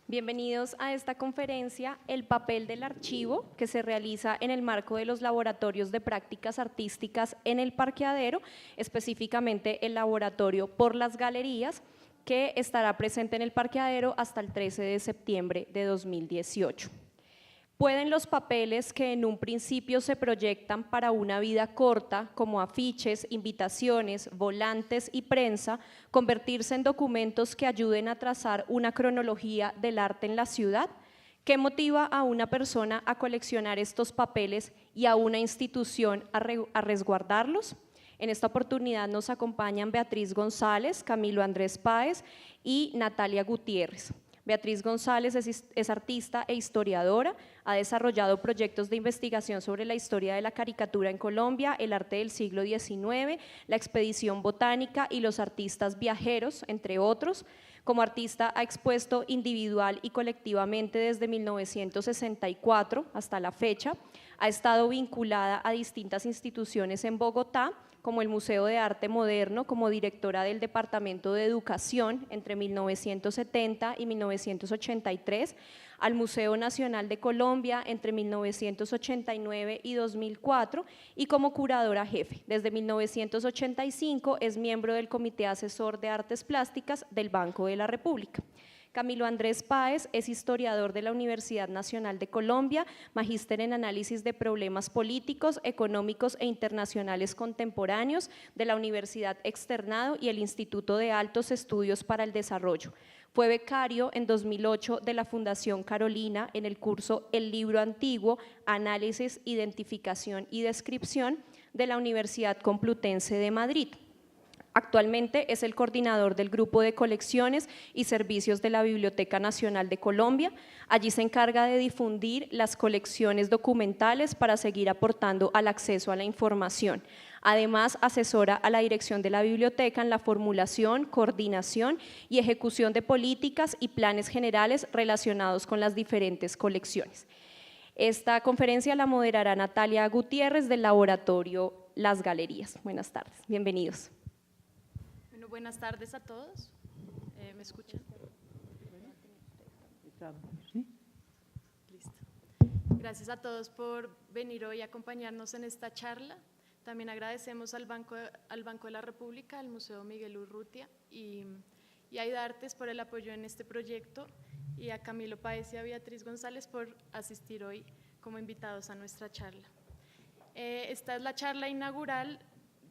Bienvenidos a esta conferencia, El papel del archivo, que se realiza en el marco de los laboratorios de prácticas artísticas en el Parqueadero, específicamente el laboratorio Por las Galerías, que estará presente en el Parqueadero hasta el 13 de septiembre de 2018. ¿Pueden los papeles que en un principio se proyectan para una vida corta, como afiches, invitaciones, volantes y prensa, convertirse en documentos que ayuden a trazar una cronología del arte en la ciudad? ¿Qué motiva a una persona a coleccionar estos papeles y a una institución a resguardarlos? En esta oportunidad nos acompañan Beatriz González, Camilo Andrés Páez y Natalia Gutiérrez. Beatriz González es artista e historiadora, ha desarrollado proyectos de investigación sobre la historia de la caricatura en Colombia, el arte del siglo XIX, la expedición botánica y los artistas viajeros, entre otros. Como artista ha expuesto individual y colectivamente desde 1964 hasta la fecha, ha estado vinculada a distintas instituciones en Bogotá, como el Museo de Arte Moderno, como directora del Departamento de Educación entre 1970 y 1983, al Museo Nacional de Colombia entre 1989 y 2004 y como curadora jefe. Desde 1985 es miembro del Comité Asesor de Artes Plásticas del Banco de la República. Camilo Andrés Páez es historiador de la Universidad Nacional de Colombia, magíster en análisis de problemas políticos, económicos e internacionales contemporáneos de la Universidad Externado y el Instituto de Altos Estudios para el Desarrollo. Fue becario en 2008 de la Fundación Carolina en el curso El Libro Antiguo, Análisis, Identificación y Descripción de la Universidad Complutense de Madrid. Actualmente es el coordinador del Grupo de Colecciones y Servicios de la Biblioteca Nacional de Colombia. Allí se encarga de difundir las colecciones documentales para seguir aportando al acceso a la información. Además, asesora a la dirección de la biblioteca en la formulación, coordinación y ejecución de políticas y planes generales relacionados con las diferentes colecciones. Esta conferencia la moderará Natalia Gutiérrez del laboratorio Las Galerías. Buenas tardes, bienvenidos. Buenas tardes a todos. ¿Me escuchan? Listo. Gracias a todos por venir hoy a acompañarnos en esta charla. También agradecemos al Banco de la República, al Museo Miguel Urrutia y a IDARTES por el apoyo en este proyecto y a Camilo Páez y a Beatriz González por asistir hoy como invitados a nuestra charla. Esta es la charla inaugural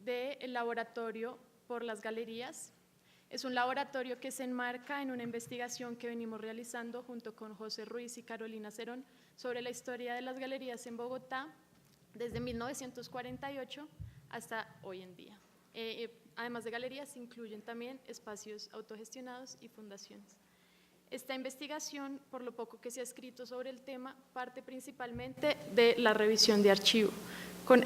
del laboratorio Por las Galerías. Es un laboratorio que se enmarca en una investigación que venimos realizando junto con José Ruiz y Carolina Cerón sobre la historia de las galerías en Bogotá desde 1948 hasta hoy en día. Además de galerías, incluyen también espacios autogestionados y fundaciones. Esta investigación, por lo poco que se ha escrito sobre el tema, parte principalmente de la revisión de archivo.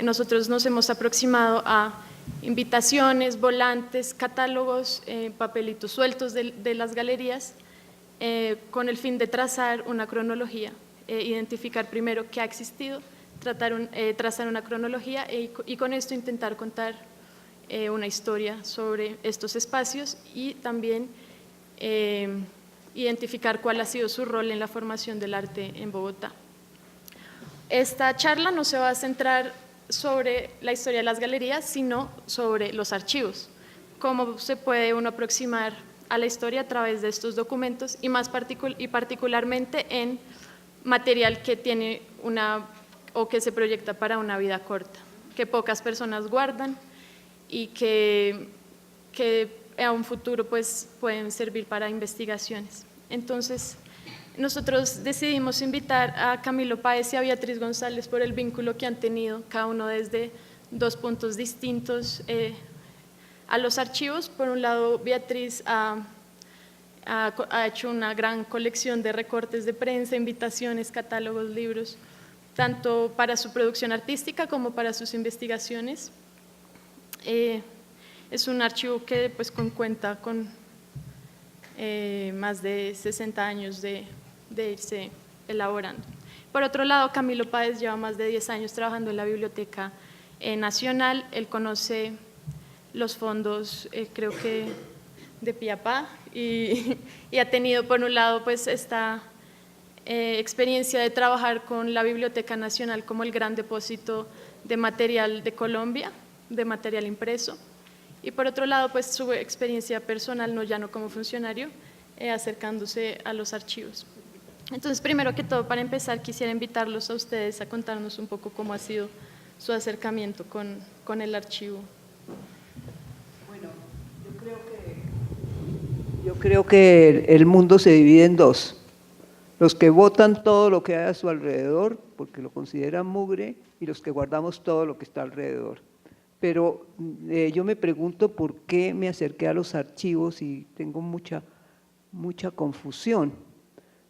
Nosotros nos hemos aproximado a invitaciones, volantes, catálogos, papelitos sueltos de las galerías, con el fin de trazar una cronología, identificar primero qué ha existido, trazar una cronología y con esto intentar contar una historia sobre estos espacios y también identificar cuál ha sido su rol en la formación del arte en Bogotá. Esta charla no se va a centrar sobre la historia de las galerías, sino sobre los archivos, cómo se puede uno aproximar a la historia a través de estos documentos y particularmente en material que tiene o que se proyecta para una vida corta, que pocas personas guardan y que a un futuro pues pueden servir para investigaciones. Entonces, nosotros decidimos invitar a Camilo Páez y a Beatriz González por el vínculo que han tenido, cada uno desde dos puntos distintos, a los archivos. Por un lado, Beatriz ha hecho una gran colección de recortes de prensa, invitaciones, catálogos, libros, tanto para su producción artística como para sus investigaciones. Es un archivo que pues cuenta con más de 60 años de irse elaborando. Por otro lado, Camilo Páez lleva más de 10 años trabajando en la Biblioteca Nacional. Él conoce los fondos, creo que de pie a pa y ha tenido por un lado pues esta experiencia de trabajar con la Biblioteca Nacional como el gran depósito de material de Colombia, de material impreso, y por otro lado pues su experiencia personal, no ya no como funcionario, acercándose a los archivos. Entonces, primero que todo, para empezar, quisiera invitarlos a ustedes a contarnos un poco cómo ha sido su acercamiento con el archivo. Bueno, yo creo que el mundo se divide en dos. Los que botan todo lo que hay a su alrededor, porque lo consideran mugre, y los que guardamos todo lo que está alrededor. Pero yo me pregunto por qué me acerqué a los archivos y tengo mucha confusión,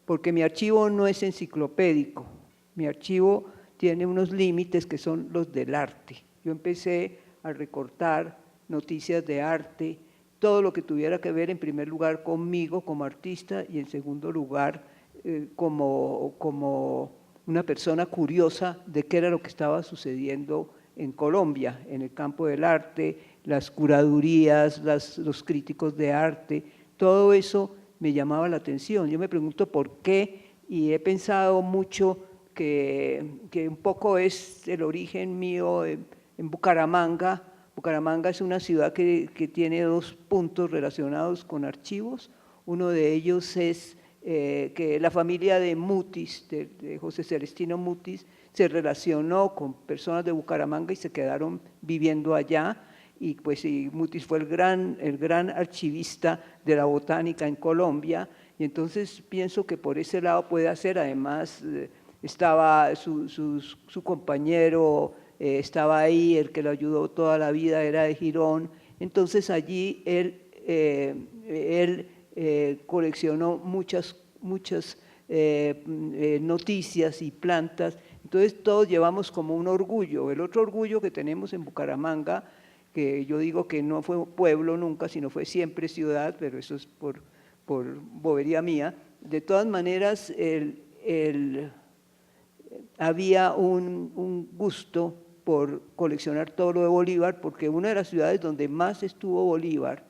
porque mi archivo no es enciclopédico, mi archivo tiene unos límites que son los del arte. Yo empecé a recortar noticias de arte, todo lo que tuviera que ver en primer lugar conmigo como artista y en segundo lugar como una persona curiosa de qué era lo que estaba sucediendo en Colombia, en el campo del arte, las curadurías, los críticos de arte, todo eso me llamaba la atención. Yo me pregunto por qué y he pensado mucho que un poco es el origen mío en Bucaramanga. Bucaramanga es una ciudad que tiene dos puntos relacionados con archivos. Uno de ellos es que la familia de Mutis, de José Celestino Mutis, se relacionó con personas de Bucaramanga y se quedaron viviendo allá, y pues Mutis fue el gran archivista de la botánica en Colombia, y entonces pienso que por ese lado puede ser. Además estaba su compañero, estaba ahí, el que lo ayudó toda la vida era de Girón, entonces allí él coleccionó muchas noticias y plantas, entonces todos llevamos como un orgullo. El otro orgullo que tenemos en Bucaramanga, que yo digo que no fue pueblo nunca, sino fue siempre ciudad, pero eso es por bobería mía, de todas maneras había un gusto por coleccionar todo lo de Bolívar, porque una de las ciudades donde más estuvo Bolívar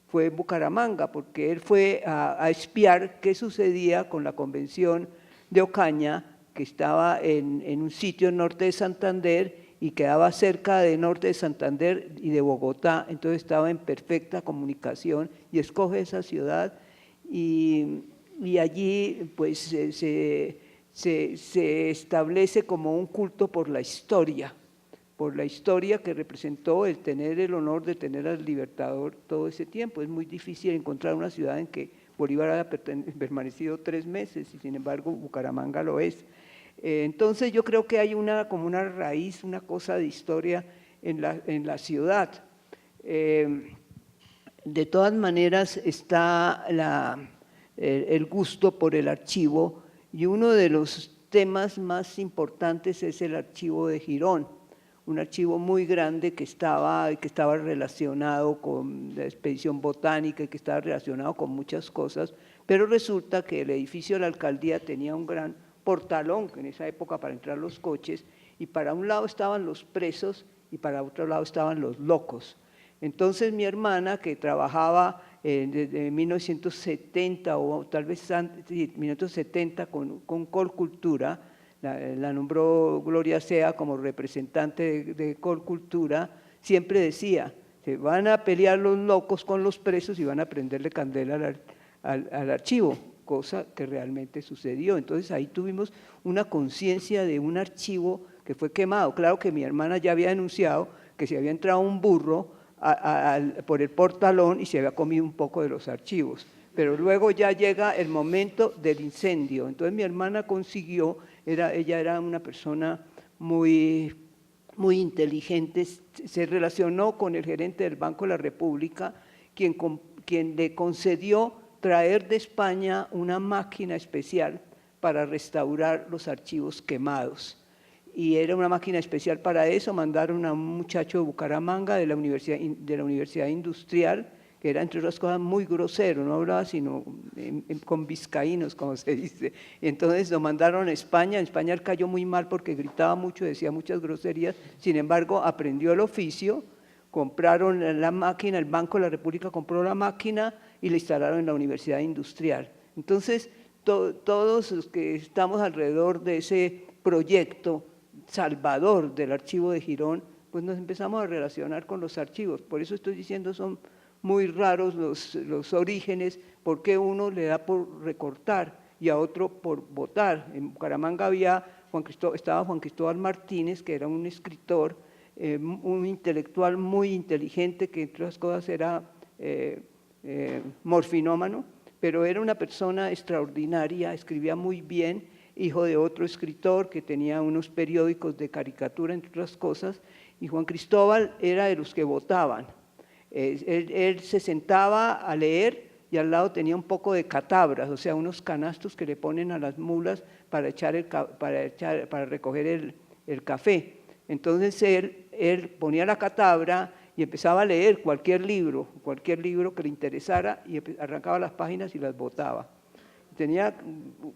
fue Bucaramanga, porque él fue a espiar qué sucedía con la convención de Ocaña, que estaba en un sitio en norte de Santander y quedaba cerca de norte de Santander y de Bogotá, entonces estaba en perfecta comunicación y escoge esa ciudad y allí pues se establece como un culto por la historia que representó el tener el honor de tener al Libertador todo ese tiempo. Es muy difícil encontrar una ciudad en que Bolívar haya permanecido 3 meses y sin embargo Bucaramanga lo es. Entonces yo creo que hay como una raíz, una cosa de historia en la ciudad. De todas maneras está el gusto por el archivo, y uno de los temas más importantes es el archivo de Girón, un archivo muy grande que estaba relacionado con la expedición botánica y que estaba relacionado con muchas cosas, pero resulta que el edificio de la alcaldía tenía un gran portalón, que en esa época para entrar los coches, y para un lado estaban los presos y para otro lado estaban los locos. Entonces mi hermana, que trabajaba desde 1970 o tal vez antes, 1970 con Colcultura, la nombró Gloria Sea como representante de Colcultura, siempre decía, se van a pelear los locos con los presos y van a prenderle candela al archivo, cosa que realmente sucedió. Entonces ahí tuvimos una conciencia de un archivo que fue quemado. Claro que mi hermana ya había denunciado que se había entrado un burro por el portalón y se había comido un poco de los archivos, pero luego ya llega el momento del incendio. Entonces mi hermana consiguió, ella era una persona muy inteligente, se relacionó con el gerente del Banco de la República, quien le concedió traer de España una máquina especial para restaurar los archivos quemados. Y era una máquina especial para eso. Mandaron a un muchacho de Bucaramanga, de la Universidad Industrial, que era entre otras cosas muy grosero, no hablaba sino con vizcaínos, como se dice. Y entonces lo mandaron a España. En España él cayó muy mal porque gritaba mucho, decía muchas groserías. Sin embargo, aprendió el oficio, compraron la máquina, el Banco de la República compró la máquina y la instalaron en la Universidad Industrial. Entonces, todos los que estamos alrededor de ese proyecto salvador del archivo de Girón, pues nos empezamos a relacionar con los archivos. Por eso estoy diciendo, son muy raros los orígenes, porque uno le da por recortar y a otro por votar. En Bucaramanga estaba Juan Cristóbal Martínez, que era un escritor, un intelectual muy inteligente, que entre otras cosas era morfinómano, pero era una persona extraordinaria, escribía muy bien, hijo de otro escritor que tenía unos periódicos de caricatura, entre otras cosas, y Juan Cristóbal era de los que votaban. Él se sentaba a leer y al lado tenía un poco de catabras, o sea, unos canastos que le ponen a las mulas para recoger el café. Entonces él ponía la catabra y empezaba a leer cualquier libro que le interesara, y arrancaba las páginas y las botaba.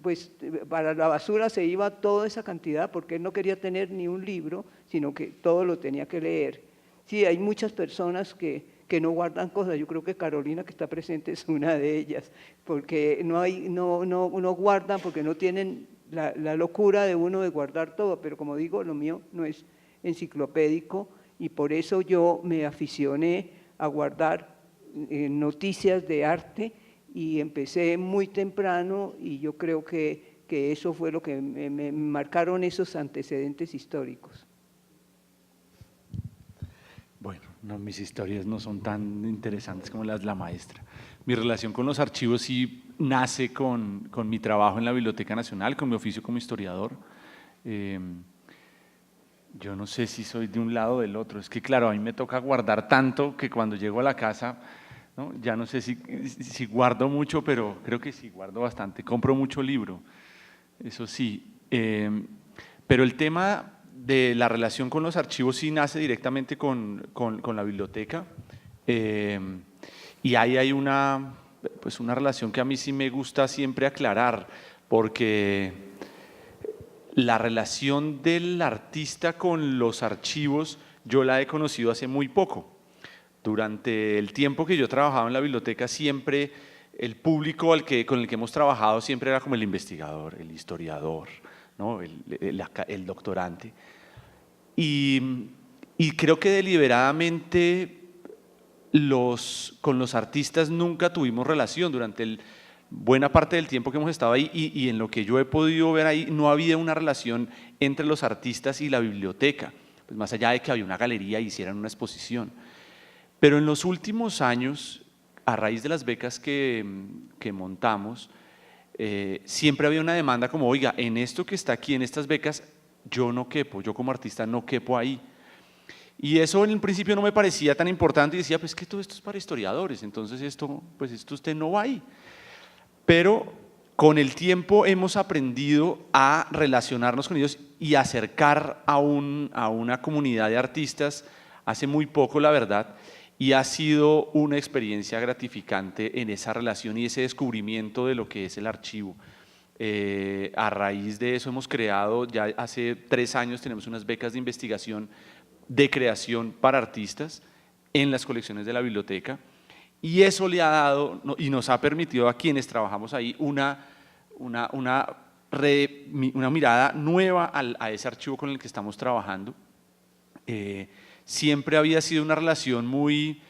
Pues para la basura se iba toda esa cantidad, porque él no quería tener ni un libro, sino que todo lo tenía que leer. Sí, hay muchas personas que no guardan cosas. Yo creo que Carolina, que está presente, es una de ellas, porque no guardan, porque no tienen la locura de uno de guardar todo, pero como digo, lo mío no es enciclopédico, y por eso yo me aficioné a guardar noticias de arte, y empecé muy temprano, y yo creo que eso fue lo que me marcaron esos antecedentes históricos. Bueno, no, mis historias no son tan interesantes como las de la maestra. Mi relación con los archivos sí nace con mi trabajo en la Biblioteca Nacional, con mi oficio como historiador. Yo no sé si soy de un lado o del otro. Es que claro, a mí me toca guardar tanto que cuando llego a la casa, ¿no? Ya no sé si guardo mucho, pero creo que sí, guardo bastante. Compro mucho libro, eso sí. Pero el tema de la relación con los archivos sí nace directamente con la biblioteca, y ahí hay una relación que a mí sí me gusta siempre aclarar, porque la relación del artista con los archivos yo la he conocido hace muy poco. Durante el tiempo que yo trabajaba en la biblioteca, siempre el público con el que hemos trabajado siempre era como el investigador, el historiador, ¿no? el doctorante. Y creo que deliberadamente con los artistas nunca tuvimos relación durante buena parte del tiempo que hemos estado ahí, y en lo que yo he podido ver ahí no había una relación entre los artistas y la biblioteca, pues más allá de que había una galería y hicieran una exposición. Pero en los últimos años, a raíz de las becas que montamos, siempre había una demanda como, oiga, en esto que está aquí, en estas becas, yo no quepo, yo como artista no quepo ahí. Y eso en el principio no me parecía tan importante, y decía, pues que todo esto es para historiadores, entonces esto usted no va ahí. Pero con el tiempo hemos aprendido a relacionarnos con ellos y acercar a una comunidad de artistas hace muy poco, la verdad, y ha sido una experiencia gratificante en esa relación y ese descubrimiento de lo que es el archivo. A raíz de eso hemos creado, ya hace 3 años tenemos unas becas de investigación de creación para artistas en las colecciones de la biblioteca, y eso le ha dado y nos ha permitido a quienes trabajamos ahí una mirada nueva a ese archivo con el que estamos trabajando. Siempre había sido una relación muy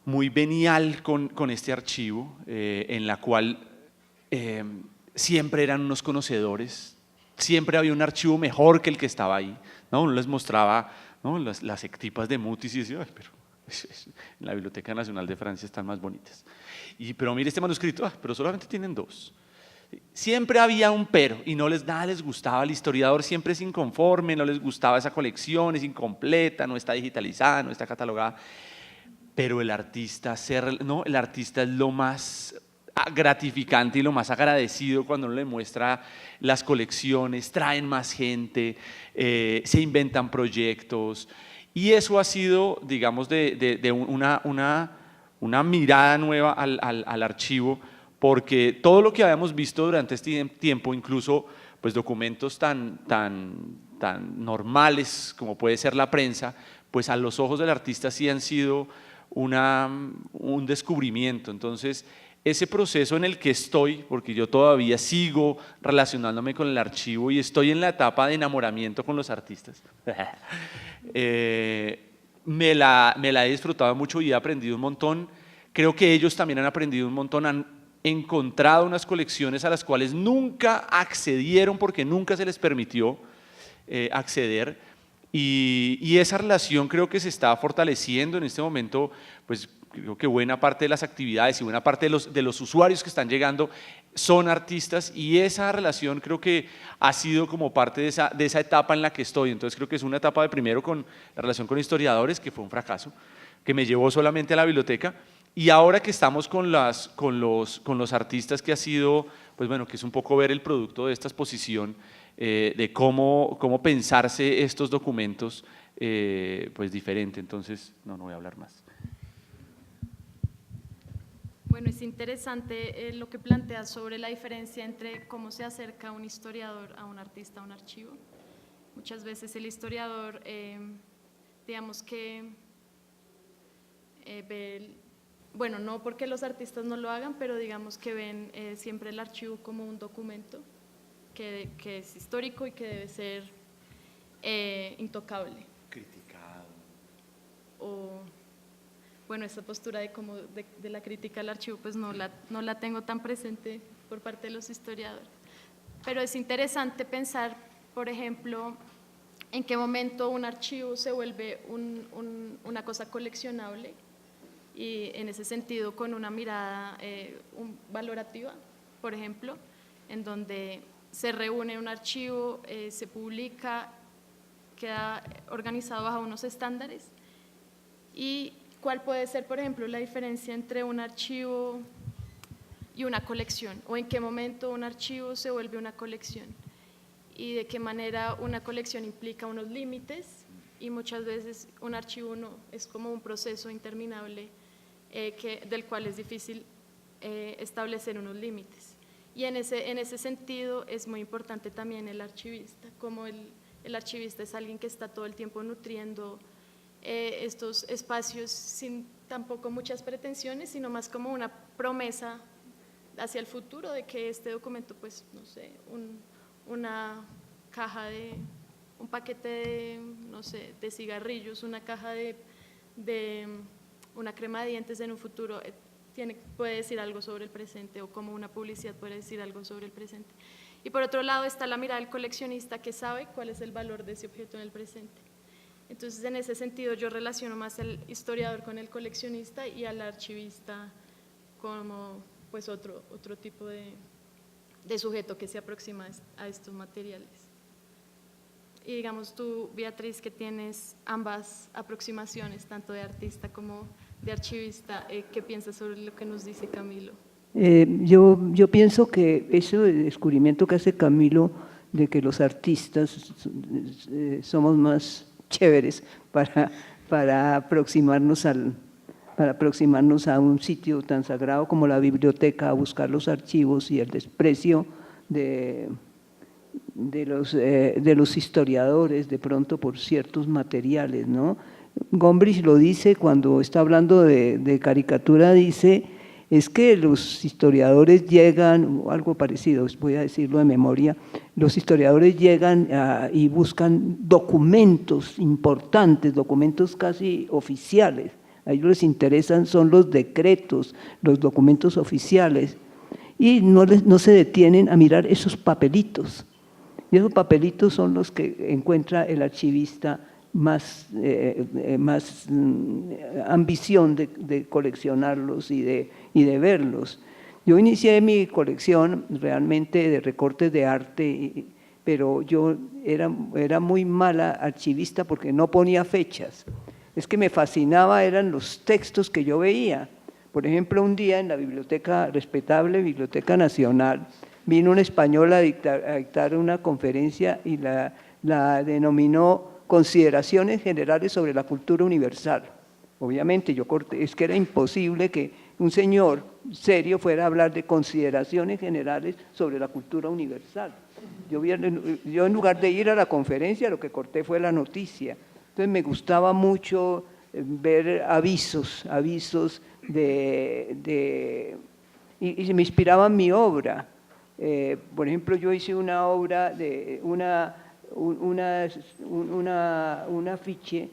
venial con este archivo, en la cual siempre eran unos conocedores, siempre había un archivo mejor que el que estaba ahí, ¿no? Uno les mostraba, ¿no? las ectipas de Mutis y decía, ay, pero en la Biblioteca Nacional de Francia están más bonitas. Pero mire este manuscrito, pero solamente tienen 2. Siempre había un pero, y nada les gustaba. El historiador siempre es inconforme, no les gustaba esa colección, es incompleta, no está digitalizada, no está catalogada. Pero el artista es lo más gratificante y lo más agradecido cuando uno le muestra las colecciones, traen más gente, se inventan proyectos, y eso ha sido, digamos, de una mirada nueva al archivo, porque todo lo que habíamos visto durante este tiempo, incluso pues documentos tan tan normales como puede ser la prensa, pues a los ojos del artista sí han sido un descubrimiento. Entonces, ese proceso en el que estoy, porque yo todavía sigo relacionándome con el archivo y estoy en la etapa de enamoramiento con los artistas, me la he disfrutado mucho y he aprendido un montón. Creo que ellos también han aprendido un montón, han encontrado unas colecciones a las cuales nunca accedieron porque nunca se les permitió acceder, y esa relación creo que se está fortaleciendo en este momento. Pues creo que buena parte de las actividades y buena parte de los usuarios que están llegando son artistas, y esa relación creo que ha sido como parte de esa etapa en la que estoy. Entonces creo que es una etapa de primero con la relación con historiadores, que fue un fracaso, que me llevó solamente a la biblioteca, y ahora que estamos con los artistas, que ha sido, pues bueno, que es un poco ver el producto de esta exposición, de cómo pensarse estos documentos pues diferente. Entonces no voy a hablar más. Bueno, es interesante lo que planteas sobre la diferencia entre cómo se acerca un historiador a un artista, a un archivo. Muchas veces el historiador, digamos que ve, bueno, no porque los artistas no lo hagan, pero digamos que ven siempre el archivo como un documento que es histórico y que debe ser intocable. Criticado. O, bueno, esa postura de la crítica al archivo, pues no la tengo tan presente por parte de los historiadores. Pero es interesante pensar, por ejemplo, en qué momento un archivo se vuelve una cosa coleccionable, y en ese sentido con una mirada valorativa, por ejemplo, en donde se reúne un archivo, se publica, queda organizado bajo unos estándares. ¿Y cuál puede ser, por ejemplo, la diferencia entre un archivo y una colección? ¿O en qué momento un archivo se vuelve una colección? ¿Y de qué manera una colección implica unos límites? Y muchas veces un archivo no, es como un proceso interminable del cual es difícil establecer unos límites. Y en ese sentido es muy importante también el archivista, como el archivista es alguien que está todo el tiempo nutriendo estos espacios sin tampoco muchas pretensiones, sino más como una promesa hacia el futuro de que este documento, pues no sé, una caja un paquete de, no sé, de cigarrillos, una caja de una crema de dientes en un futuro puede decir algo sobre el presente, o como una publicidad puede decir algo sobre el presente. Y por otro lado está la mirada del coleccionista, que sabe cuál es el valor de ese objeto en el presente. Entonces, en ese sentido yo relaciono más al historiador con el coleccionista y al archivista como pues otro tipo de sujeto que se aproxima a estos materiales. Y digamos tú, Beatriz, que tienes ambas aproximaciones, tanto de artista como de archivista, ¿qué piensas sobre lo que nos dice Camilo? Yo pienso que ese descubrimiento que hace Camilo de que los artistas somos más chéveres para aproximarnos a un sitio tan sagrado como la biblioteca, a buscar los archivos, y el desprecio de los historiadores de pronto por ciertos materiales, ¿no? Gombrich lo dice cuando está hablando de caricatura, dice, es que los historiadores llegan, o algo parecido, voy a decirlo de memoria, los historiadores llegan y buscan documentos importantes, documentos casi oficiales. A ellos les interesan son los decretos, los documentos oficiales, y no se detienen a mirar esos papelitos. Y esos papelitos son los que encuentra el archivista más ambición de coleccionarlos y de verlos. Yo inicié mi colección realmente de recortes de arte, pero yo era muy mala archivista porque no ponía fechas. Es que me fascinaba, eran los textos que yo veía. Por ejemplo, un día en la biblioteca, respetable Biblioteca Nacional, vino un español a dictar una conferencia y la denominó Consideraciones Generales sobre la Cultura Universal. Obviamente yo corté, es que era imposible que un señor serio fuera a hablar de consideraciones generales sobre la cultura universal. Yo en lugar de ir a la conferencia, lo que corté fue la noticia. Entonces me gustaba mucho ver avisos y se me inspiraba en mi obra. Por ejemplo, yo hice una obra de un afiche,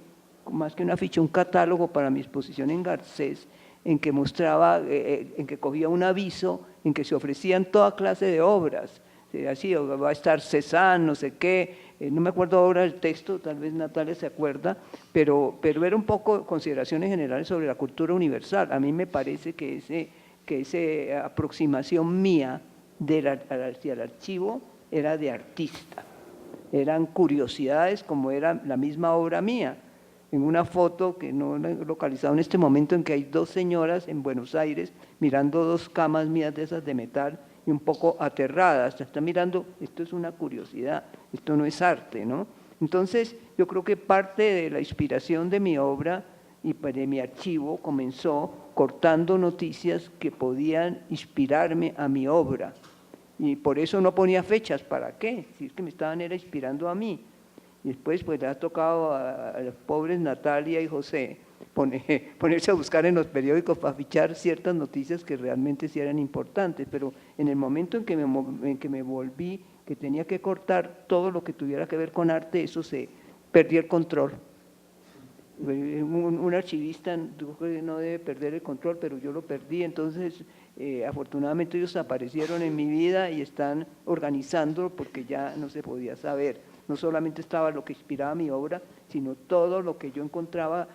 más que un afiche, un catálogo para mi exposición en Garcés, en que mostraba, en que cogía un aviso, en que se ofrecían toda clase de obras. Así, va a estar Cézanne, no sé qué, no me acuerdo ahora el texto, tal vez Natalia se acuerda, pero era un poco consideraciones generales sobre la cultura universal. A mí me parece que esa aproximación mía hacia el archivo era de artista, eran curiosidades como era la misma obra mía. En una foto que no he localizado en este momento, en que hay 2 señoras en Buenos Aires mirando 2 camas mías de esas de metal, y un poco aterradas, está mirando, esto es una curiosidad, esto no es arte, ¿no? Entonces, yo creo que parte de la inspiración de mi obra y de mi archivo comenzó cortando noticias que podían inspirarme a mi obra, y por eso no ponía fechas, ¿para qué? Si es que me estaban inspirando a mí. Y después pues le ha tocado a los pobres Natalia y José ponerse a buscar en los periódicos para fichar ciertas noticias que realmente sí eran importantes, pero en el momento en que me volví, que tenía que cortar todo lo que tuviera que ver con arte, eso perdí el control. Un archivista no debe perder el control, pero yo lo perdí. Entonces afortunadamente ellos aparecieron en mi vida y están organizando, porque ya no se podía saber. No solamente estaba lo que inspiraba mi obra, sino todo lo que yo encontraba,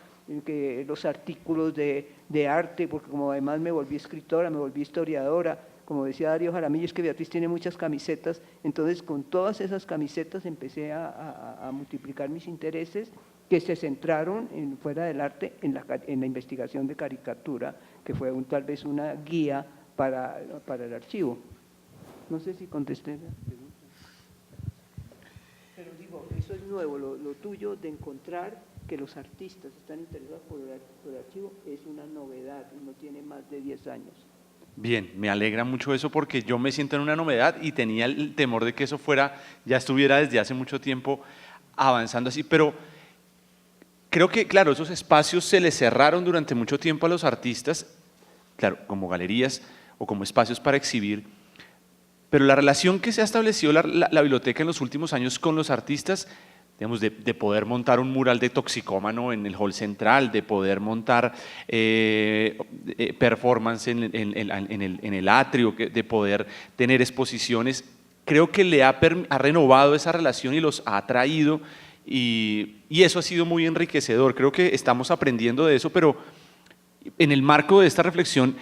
los artículos de arte, porque como además me volví escritora, me volví historiadora, como decía Darío Jaramillo, es que Beatriz tiene muchas camisetas, entonces con todas esas camisetas empecé a multiplicar mis intereses, que se centraron fuera del arte en la investigación de caricatura, que fue tal vez una guía para el archivo. No sé si contesté la pregunta. Pero digo, eso es nuevo, lo tuyo de encontrar que los artistas están interesados por el archivo es una novedad, no tiene más de 10 años. Bien, me alegra mucho eso porque yo me siento en una novedad y tenía el temor de que eso ya estuviera desde hace mucho tiempo avanzando así, pero creo que, claro, esos espacios se les cerraron durante mucho tiempo a los artistas, claro, como galerías o como espacios para exhibir, pero la relación que se ha establecido la biblioteca en los últimos años con los artistas, digamos, de poder montar un mural de Toxicómano en el hall central, de poder montar performance en el atrio, de poder tener exposiciones, creo que le ha renovado esa relación y los ha traído, y eso ha sido muy enriquecedor. Creo que estamos aprendiendo de eso, pero en el marco de esta reflexión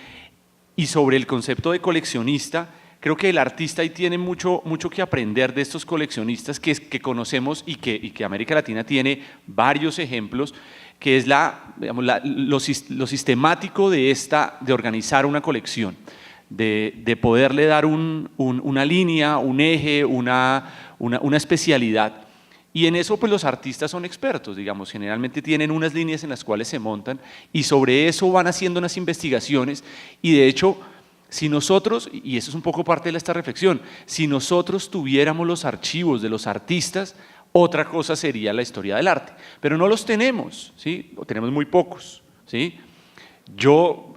y sobre el concepto de coleccionista, creo que el artista ahí tiene mucho que aprender de estos coleccionistas que conocemos y que América Latina tiene varios ejemplos, que es lo sistemático de organizar una colección, de poderle dar una línea, un eje, una especialidad. Y en eso pues los artistas son expertos, digamos, generalmente tienen unas líneas en las cuales se montan y sobre eso van haciendo unas investigaciones, y de hecho, si nosotros, y eso es un poco parte de esta reflexión, si nosotros tuviéramos los archivos de los artistas, otra cosa sería la historia del arte, pero no los tenemos, ¿sí? O tenemos muy pocos, ¿sí? Yo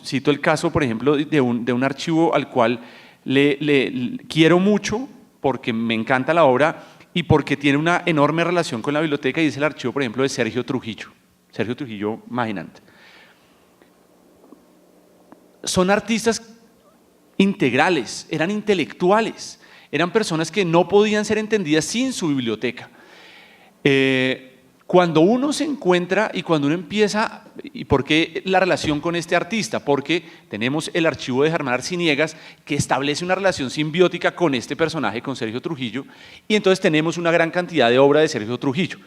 cito el caso, por ejemplo, de un archivo al cual le quiero mucho porque me encanta la obra y porque tiene una enorme relación con la biblioteca, y es el archivo, por ejemplo, de Sergio Trujillo Maginant. Son artistas integrales, eran intelectuales, eran personas que no podían ser entendidas sin su biblioteca. Cuando uno se encuentra y cuando uno empieza, ¿y por qué la relación con este artista? Porque tenemos el archivo de Germán Arciniegas que establece una relación simbiótica con este personaje, con Sergio Trujillo, y entonces tenemos una gran cantidad de obra de Sergio Trujillo.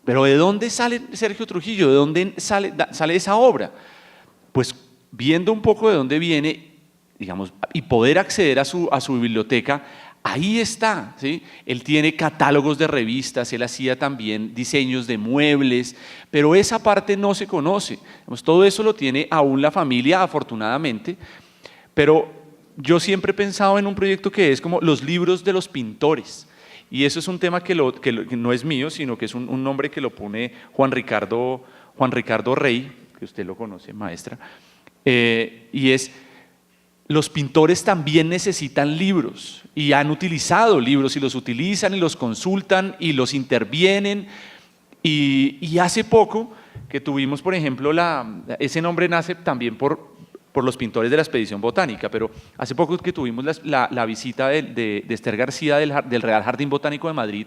Pero ¿de dónde sale Sergio Trujillo? ¿De dónde sale esa obra? Pues viendo un poco de dónde viene, digamos, y poder acceder a su biblioteca, ahí está, ¿sí? Él tiene catálogos de revistas, él hacía también diseños de muebles, pero esa parte no se conoce. Digamos, todo eso lo tiene aún la familia, afortunadamente, pero yo siempre he pensado en un proyecto que es como los libros de los pintores. Y eso es un tema que no es mío, sino que es un nombre que lo pone Juan Ricardo Rey, que usted lo conoce, maestra, y es, los pintores también necesitan libros, y han utilizado libros, y los utilizan, y los consultan, y los intervienen, y hace poco que tuvimos, por ejemplo, ese nombre nace también por los pintores de la expedición botánica, pero hace poco que tuvimos la visita de Esther García del Real Jardín Botánico de Madrid,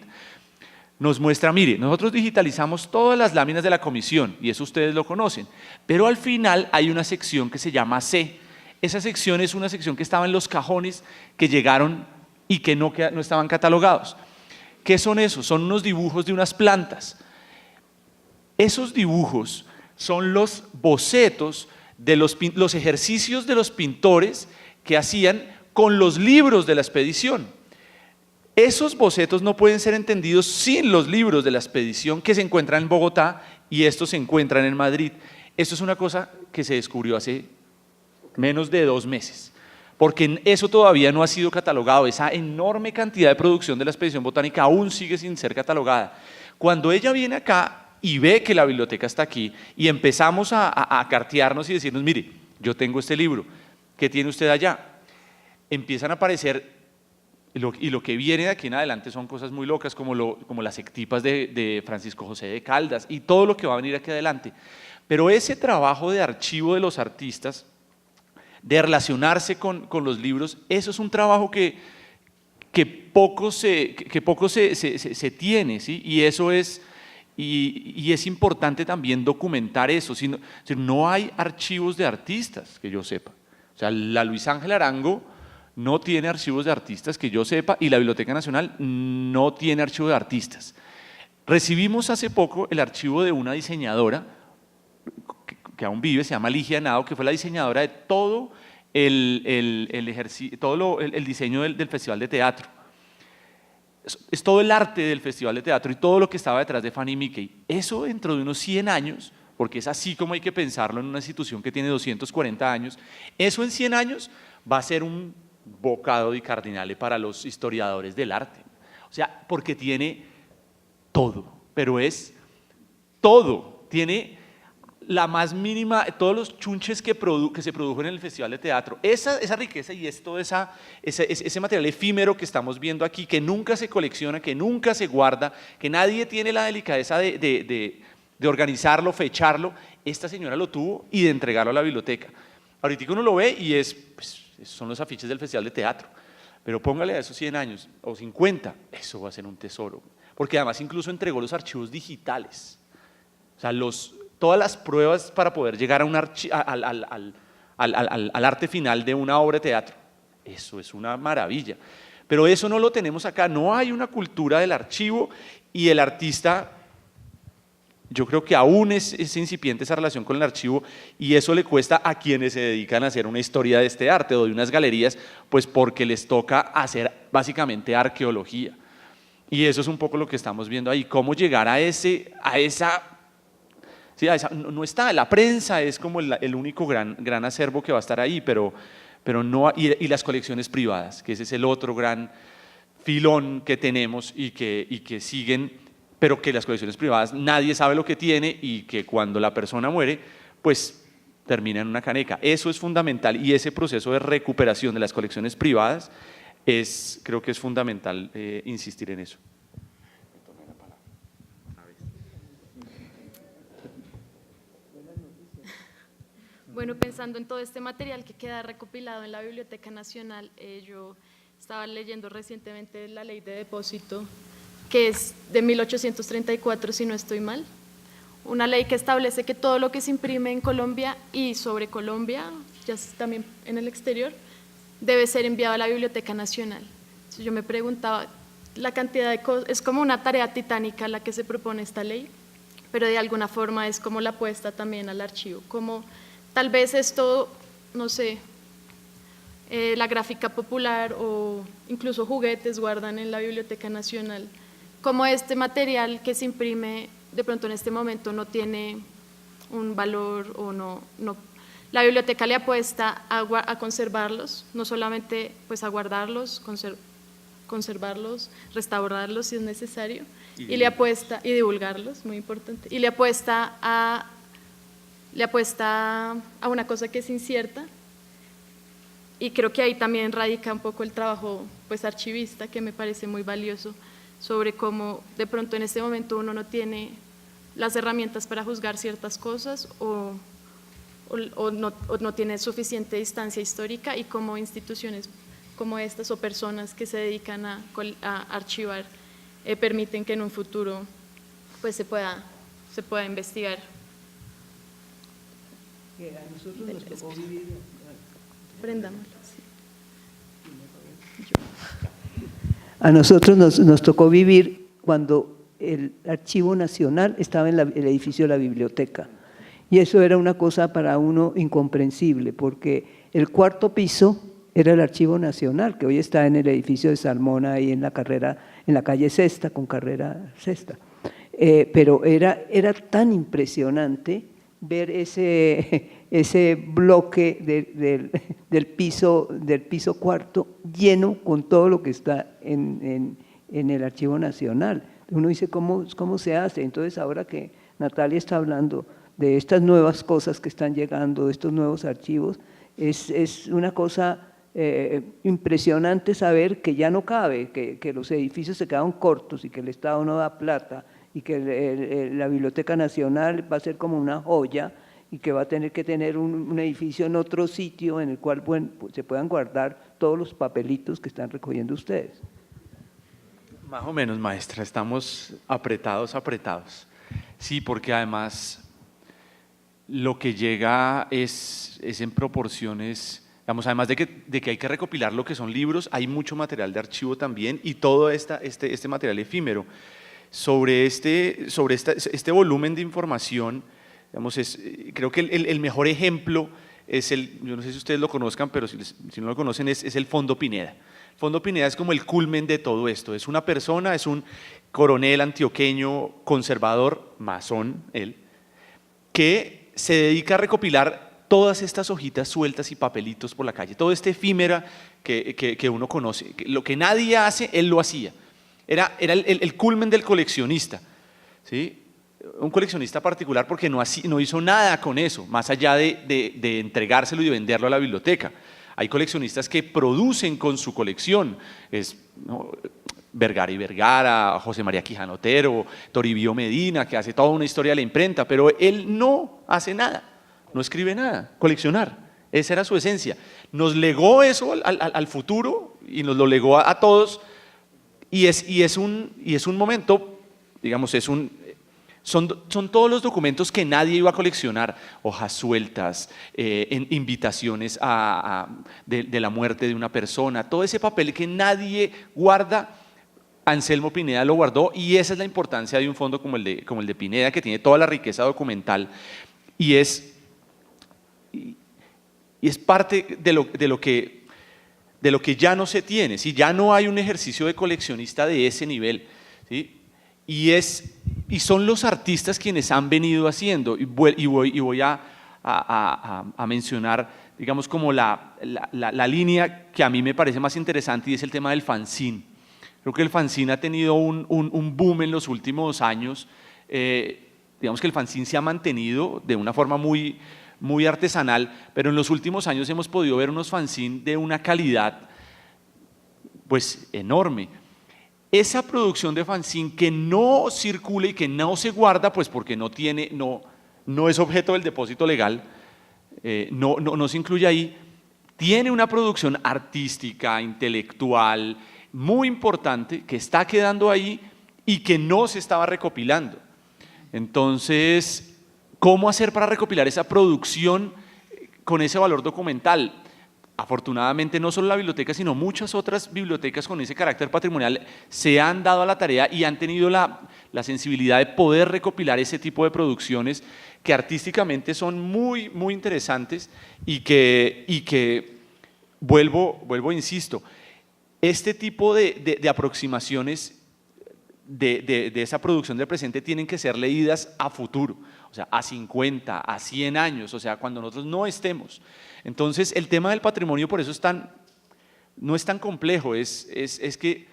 nos muestra, mire, nosotros digitalizamos todas las láminas de la comisión, y eso ustedes lo conocen, pero al final hay una sección que se llama C. Esa sección es una sección que estaba en los cajones que llegaron y que no estaban catalogados. ¿Qué son esos? Son unos dibujos de unas plantas. Esos dibujos son los bocetos de los ejercicios de los pintores que hacían con los libros de la expedición. Esos bocetos no pueden ser entendidos sin los libros de la expedición que se encuentran en Bogotá y estos se encuentran en Madrid. Esto es una cosa que se descubrió hace menos de 2 meses, porque eso todavía no ha sido catalogado. Esa enorme cantidad de producción de la expedición botánica aún sigue sin ser catalogada. Cuando ella viene acá y ve que la biblioteca está aquí y empezamos a cartearnos y decirnos, mire, yo tengo este libro, ¿qué tiene usted allá? Empiezan a aparecer, y lo que viene de aquí en adelante son cosas muy locas, como las ectipas de Francisco José de Caldas y todo lo que va a venir aquí adelante. Pero ese trabajo de archivo de los artistas, de relacionarse con los libros, eso es un trabajo que poco se tiene, ¿sí? Y eso es... Y es importante también documentar eso. No hay archivos de artistas que yo sepa. O sea, la Luis Ángel Arango no tiene archivos de artistas que yo sepa y la Biblioteca Nacional no tiene archivo de artistas. Recibimos hace poco el archivo de una diseñadora que aún vive, se llama Ligia Henao, que fue la diseñadora de todo el diseño del Festival de Teatro. Es todo el arte del Festival de Teatro y todo lo que estaba detrás de Fanny Mickey. Eso dentro de unos 100 años, porque es así como hay que pensarlo en una institución que tiene 240 años, eso en 100 años va a ser un bocado di cardinale para los historiadores del arte. O sea, porque tiene todo, pero es todo. Tiene la más mínima, todos los chunches que se produjo en el Festival de Teatro, esa riqueza y es todo ese material efímero que estamos viendo aquí, que nunca se colecciona, que nunca se guarda, que nadie tiene la delicadeza de organizarlo, fecharlo. Esta señora lo tuvo y de entregarlo a la biblioteca. Ahorita uno lo ve y son los afiches del Festival de Teatro, pero póngale a esos 100 años o 50, eso va a ser un tesoro, porque además incluso entregó los archivos digitales, o sea, todas las pruebas para poder llegar al arte final de una obra de teatro. Eso es una maravilla. Pero eso no lo tenemos acá, no hay una cultura del archivo y el artista, yo creo que aún es incipiente esa relación con el archivo y eso le cuesta a quienes se dedican a hacer una historia de este arte o de unas galerías, pues porque les toca hacer básicamente arqueología. Y eso es un poco lo que estamos viendo ahí, cómo llegar a esa... Sí, no está, la prensa es como el único gran acervo que va a estar ahí, pero no, y las colecciones privadas, que ese es el otro gran filón que tenemos y que siguen, pero que las colecciones privadas nadie sabe lo que tiene y que cuando la persona muere, pues termina en una caneca. Eso es fundamental y ese proceso de recuperación de las colecciones privadas creo que es fundamental insistir en eso. Bueno, pensando en todo este material que queda recopilado en la Biblioteca Nacional, yo estaba leyendo recientemente la Ley de Depósito, que es de 1834, si no estoy mal, una ley que establece que todo lo que se imprime en Colombia y sobre Colombia, ya también en el exterior, debe ser enviado a la Biblioteca Nacional. Entonces yo me preguntaba, la cantidad de cosas, es como una tarea titánica la que se propone esta ley, pero de alguna forma es como la apuesta también al archivo, como tal vez esto, no sé, la gráfica popular o incluso juguetes guardan en la Biblioteca Nacional, como este material que se imprime de pronto en este momento no tiene un valor o no La biblioteca le apuesta a conservarlos, no solamente pues a guardarlos, conservarlos, restaurarlos si es necesario, y le apuesta, y divulgarlos, muy importante, y le apuesta a una cosa que es incierta, y creo que ahí también radica un poco el trabajo pues archivista, que me parece muy valioso, sobre cómo de pronto en este momento uno no tiene las herramientas para juzgar ciertas cosas o no tiene suficiente distancia histórica, y cómo instituciones como estas o personas que se dedican a archivar permiten que en un futuro pues se pueda investigar. A nosotros nos tocó vivir. Prendámoslo, sí. A nosotros nos tocó vivir cuando el Archivo Nacional estaba en el edificio de la biblioteca. Y eso era una cosa para uno incomprensible, porque el cuarto piso era el Archivo Nacional, que hoy está en el edificio de Salmona, ahí en la calle Sexta, con carrera Sexta. Pero era tan impresionante ver ese bloque del piso cuarto lleno con todo lo que está en el Archivo Nacional. Uno dice, ¿cómo se hace? Entonces, ahora que Natalia está hablando de estas nuevas cosas que están llegando, de estos nuevos archivos, es una cosa impresionante saber que ya no cabe, que los edificios se quedan cortos y que el Estado no da plata y que la Biblioteca Nacional va a ser como una joya y que va a tener que tener un edificio en otro sitio en el cual pues, se puedan guardar todos los papelitos que están recogiendo ustedes. Más o menos, maestra, estamos apretados. Sí, porque además lo que llega es en proporciones, digamos, además de que hay que recopilar lo que son libros, hay mucho material de archivo también, y todo este material efímero. Sobre este volumen de información, digamos, creo que el mejor ejemplo es yo no sé si ustedes lo conozcan, pero si no lo conocen, es el Fondo Pineda. El Fondo Pineda es como el culmen de todo esto, es una persona, es un coronel antioqueño conservador, masón él, que se dedica a recopilar todas estas hojitas sueltas y papelitos por la calle, todo este efímera que uno conoce, lo que nadie hace, él lo hacía. Era el culmen del coleccionista, ¿sí? Un coleccionista particular porque no hizo nada con eso, más allá de entregárselo y de venderlo a la biblioteca. Hay coleccionistas que producen con su colección, Vergara y Vergara, José María Quijano Otero, Toribio Medina, que hace toda una historia de la imprenta, pero él no hace nada, no escribe nada, coleccionar, esa era su esencia. Nos legó eso al futuro y nos lo legó a todos, y es un momento, digamos, son todos los documentos que nadie iba a coleccionar, hojas sueltas, invitaciones de la muerte de una persona, todo ese papel que nadie guarda. Anselmo Pineda lo guardó, y esa es la importancia de un fondo como el de Pineda, que tiene toda la riqueza documental y es parte de lo que ya no se tiene, ¿sí? Ya no hay un ejercicio de coleccionista de ese nivel, ¿sí? Y son los artistas quienes han venido haciendo, y voy a mencionar, digamos, como la línea que a mí me parece más interesante, y es el tema del fanzine. Creo que el fanzine ha tenido un boom en los últimos años. Digamos que el fanzine se ha mantenido de una forma muy artesanal, pero en los últimos años hemos podido ver unos fanzines de una calidad pues enorme. Esa producción de fanzine que no circula y que no se guarda, pues porque no es objeto del depósito legal, no se incluye ahí, tiene una producción artística, intelectual, muy importante, que está quedando ahí y que no se estaba recopilando. Entonces, ¿cómo hacer para recopilar esa producción con ese valor documental? Afortunadamente, no solo la biblioteca, sino muchas otras bibliotecas con ese carácter patrimonial se han dado a la tarea y han tenido la sensibilidad de poder recopilar ese tipo de producciones que artísticamente son muy, muy interesantes y que vuelvo, insisto, este tipo de aproximaciones de esa producción del presente tienen que ser leídas a futuro. o sea, a 50, a 100 años, o sea, cuando nosotros no estemos. Entonces, el tema del patrimonio por eso no es tan complejo, es que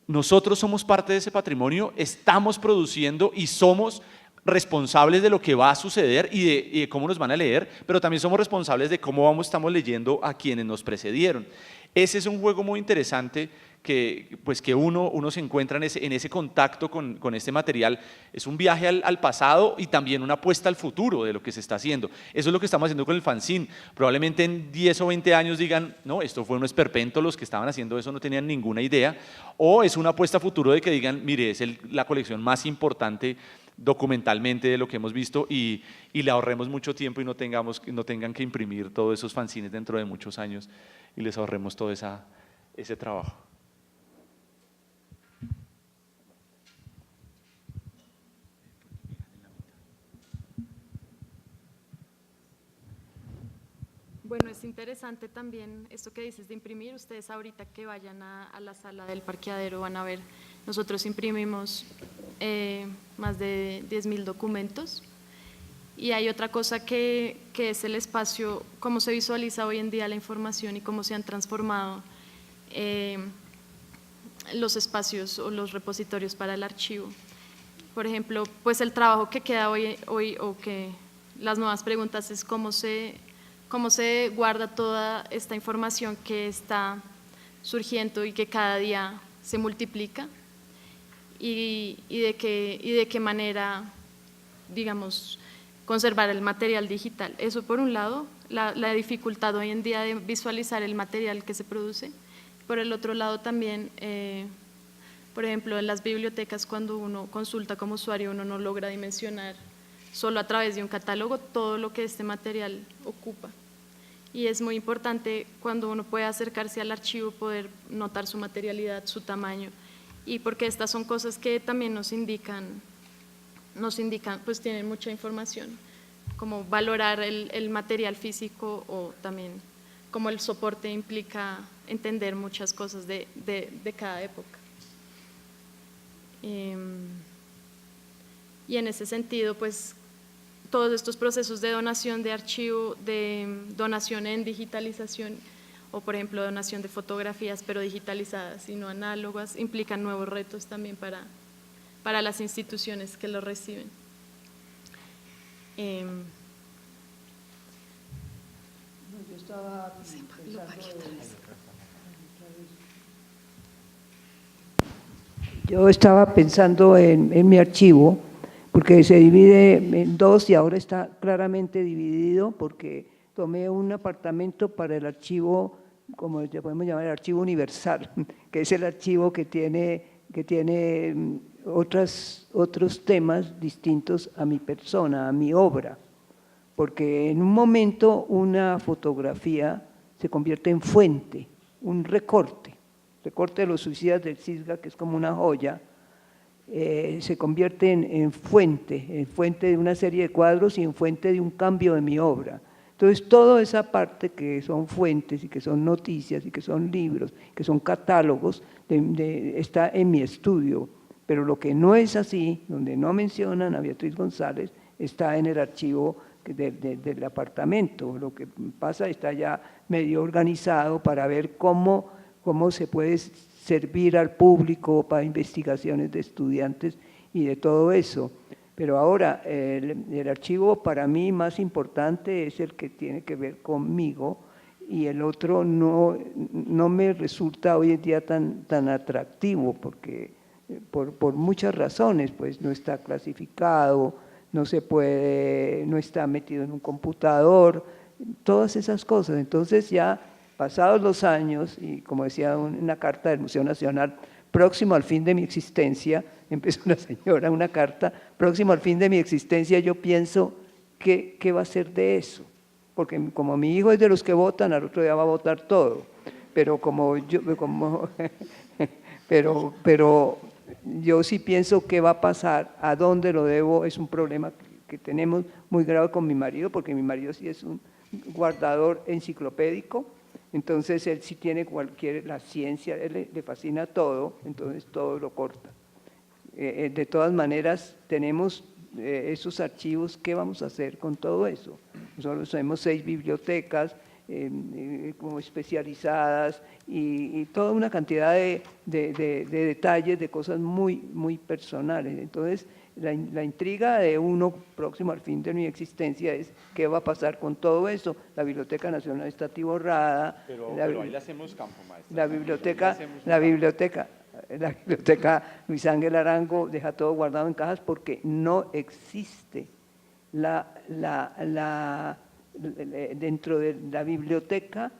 nosotros somos parte de ese patrimonio, estamos produciendo y somos responsables de lo que va a suceder y de cómo nos van a leer, pero también somos responsables de cómo estamos leyendo a quienes nos precedieron. Ese es un juego muy interesante que uno se encuentra en ese contacto con este material. Es un viaje al pasado y también una apuesta al futuro de lo que se está haciendo. Eso es lo que estamos haciendo con el fanzine. Probablemente en 10 o 20 años digan, no, esto fue un esperpento, los que estaban haciendo eso no tenían ninguna idea, o es una apuesta a futuro de que digan, mire, es la colección más importante documentalmente de lo que hemos visto y le ahorremos mucho tiempo y no tengan que imprimir todos esos fanzines dentro de muchos años y les ahorremos todo ese trabajo. Bueno, es interesante también esto que dices de imprimir. Ustedes ahorita que vayan a la sala del parqueadero van a ver, nosotros imprimimos más de 10.000 documentos. Y hay otra cosa que es el espacio, cómo se visualiza hoy en día la información y cómo se han transformado los espacios o los repositorios para el archivo. Por ejemplo, pues el trabajo que queda hoy o que las nuevas preguntas es cómo se guarda toda esta información que está surgiendo y que cada día se multiplica y de qué manera, digamos, conservar el material digital. Eso por un lado, la dificultad hoy en día de visualizar el material que se produce. Por el otro lado también, por ejemplo, en las bibliotecas cuando uno consulta como usuario uno no logra dimensionar solo a través de un catálogo todo lo que este material ocupa. Y es muy importante cuando uno puede acercarse al archivo poder notar su materialidad, su tamaño, y porque estas son cosas que también nos indican, pues tienen mucha información, como valorar el material físico o también como el soporte implica entender muchas cosas de cada época. Y en ese sentido, pues todos estos procesos de donación de archivo, de donación en digitalización o por ejemplo donación de fotografías pero digitalizadas y no análogas, implican nuevos retos también para las instituciones que lo reciben. Yo estaba pensando en mi archivo, porque se divide en dos y ahora está claramente dividido porque tomé un apartamento para el archivo, como le podemos llamar, el archivo universal, que es el archivo que tiene otros temas distintos a mi persona, a mi obra, porque en un momento una fotografía se convierte en fuente, un recorte de los suicidas del Cisga, que es como una joya, se convierte en fuente de una serie de cuadros y en fuente de un cambio de mi obra. Entonces, toda esa parte que son fuentes y que son noticias y que son libros, que son catálogos, está en mi estudio, pero lo que no es así, donde no mencionan a Beatriz González, está en el archivo del apartamento. Lo que pasa está ya medio organizado para ver cómo se puede servir al público para investigaciones de estudiantes y de todo eso. Pero ahora el archivo para mí más importante es el que tiene que ver conmigo y el otro no me resulta hoy en día tan atractivo porque por muchas razones, pues no está clasificado, no está metido en un computador, todas esas cosas. Entonces ya pasados los años, y como decía una carta del Museo Nacional, próximo al fin de mi existencia, empezó una señora, una carta, próximo al fin de mi existencia, yo pienso, ¿qué va a ser de eso? Porque como mi hijo es de los que votan, al otro día va a votar todo, pero pero yo sí pienso qué va a pasar, a dónde lo debo, es un problema que tenemos muy grave con mi marido, porque mi marido sí es un guardador enciclopédico. Entonces él sí tiene la ciencia, él le fascina todo, entonces todo lo corta. De todas maneras tenemos esos archivos, ¿qué vamos a hacer con todo eso? Nosotros tenemos 6 bibliotecas como especializadas y toda una cantidad de detalles, de cosas muy personales. Entonces, la intriga de uno próximo al fin de mi existencia es qué va a pasar con todo eso. La Biblioteca Nacional está atiborrada. Pero ahí le hacemos campo, maestra. La biblioteca Luis Ángel Arango deja todo guardado en cajas porque no existe dentro de la biblioteca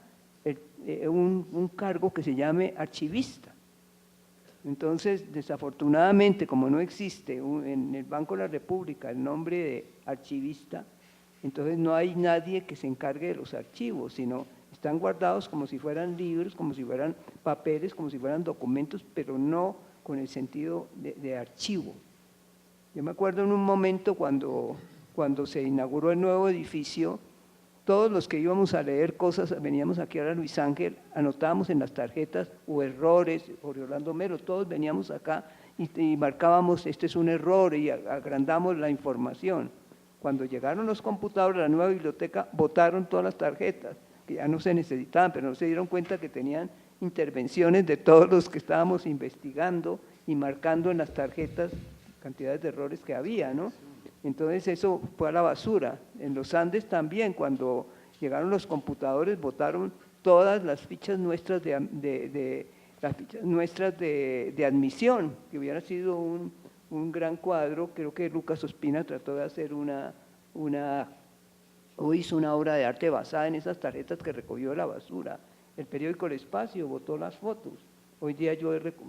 un cargo que se llame archivista. Entonces, desafortunadamente, como no existe en el Banco de la República el nombre de archivista, entonces no hay nadie que se encargue de los archivos, sino están guardados como si fueran libros, como si fueran papeles, como si fueran documentos, pero no con el sentido de archivo. Yo me acuerdo en un momento cuando se inauguró el nuevo edificio, todos los que íbamos a leer cosas, veníamos aquí a la Luis Ángel, anotábamos en las tarjetas o errores, Jorge Orlando Melo, todos veníamos acá y marcábamos, este es un error, y agrandamos la información. Cuando llegaron los computadores a la nueva biblioteca, botaron todas las tarjetas, que ya no se necesitaban, pero no se dieron cuenta que tenían intervenciones de todos los que estábamos investigando y marcando en las tarjetas cantidades de errores que había, ¿no? Entonces eso fue a la basura. En los Andes también, cuando llegaron los computadores, botaron todas las fichas nuestras de admisión, que hubiera sido un gran cuadro. Creo que Lucas Ospina trató de hacer o hizo una obra de arte basada en esas tarjetas que recogió de la basura. El periódico El Espacio botó las fotos. Hoy día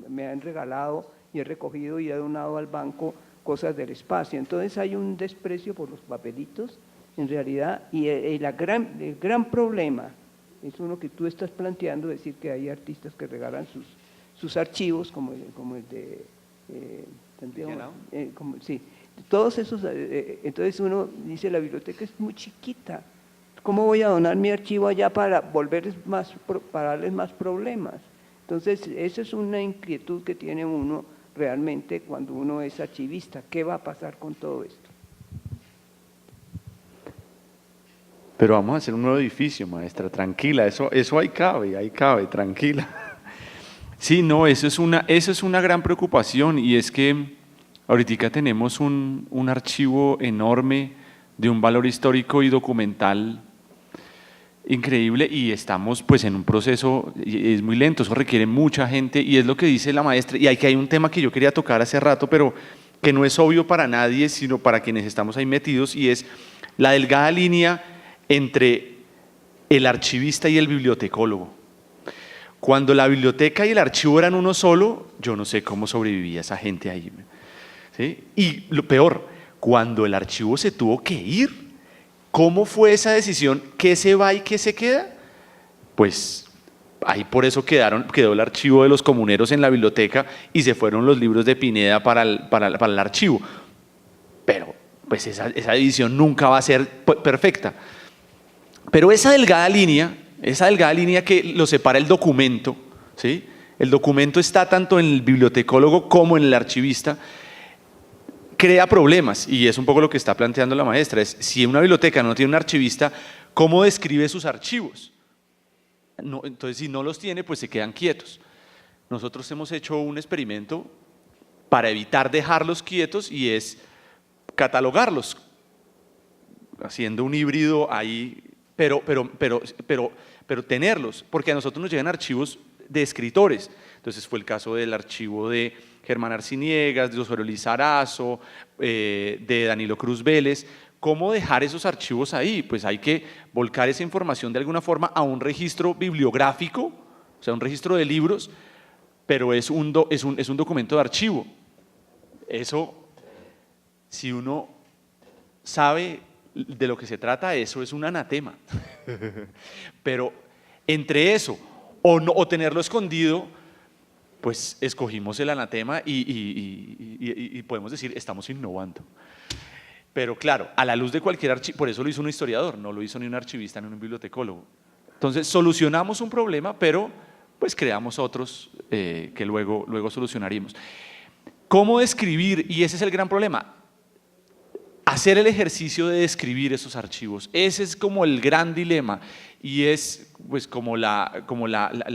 me han regalado y he recogido y he donado al banco cosas del espacio. Entonces hay un desprecio por los papelitos, en realidad, y el gran problema es uno que tú estás planteando, decir que hay artistas que regalan sus archivos, como el de sí, todos esos, entonces uno dice, la biblioteca es muy chiquita, ¿cómo voy a donar mi archivo allá para darles más problemas? Entonces, esa es una inquietud que tiene uno realmente cuando uno es archivista. ¿Qué va a pasar con todo esto? Pero vamos a hacer un nuevo edificio, maestra, tranquila, eso ahí cabe, tranquila. Sí, no, eso es una gran preocupación, y es que ahorita tenemos un archivo enorme de un valor histórico y documental increíble, y estamos pues en un proceso, es muy lento, eso requiere mucha gente, y es lo que dice la maestra. Y aquí hay un tema que yo quería tocar hace rato, pero que no es obvio para nadie, sino para quienes estamos ahí metidos, y es la delgada línea entre el archivista y el bibliotecólogo. Cuando la biblioteca y el archivo eran uno solo, yo no sé cómo sobrevivía esa gente ahí, ¿sí? Y lo peor, cuando el archivo se tuvo que ir, ¿cómo fue esa decisión? ¿Qué se va y qué se queda? Pues ahí por eso quedó el archivo de los comuneros en la biblioteca y se fueron los libros de Pineda para el archivo. Pero pues esa división nunca va a ser perfecta. Pero esa delgada línea que lo separa el documento, ¿sí? El documento está tanto en el bibliotecólogo como en el archivista, crea problemas, y es un poco lo que está planteando la maestra. Es, si una biblioteca no tiene un archivista, ¿cómo describe sus archivos? No, entonces, si no los tiene, pues se quedan quietos. Nosotros hemos hecho un experimento para evitar dejarlos quietos, y es catalogarlos, haciendo un híbrido ahí, pero tenerlos, porque a nosotros nos llegan archivos de escritores. Entonces fue el caso del archivo de Germán Arciniegas, de Osorio Lizarazo, de Danilo Cruz Vélez. ¿Cómo dejar esos archivos ahí? Pues hay que volcar esa información de alguna forma a un registro bibliográfico, o sea, un registro de libros, pero es un documento de archivo. Eso, si uno sabe de lo que se trata, eso es un anatema. Pero entre eso o tenerlo escondido, pues escogimos el anatema y podemos decir, estamos innovando. Pero claro, a la luz de cualquier archivo, por eso lo hizo un historiador, no lo hizo ni un archivista ni un bibliotecólogo. Entonces solucionamos un problema, pero pues creamos otros que luego solucionaríamos. ¿Cómo describir? Y ese es el gran problema. hacer el ejercicio de describir esos archivos. Ese es como el gran dilema y es pues como la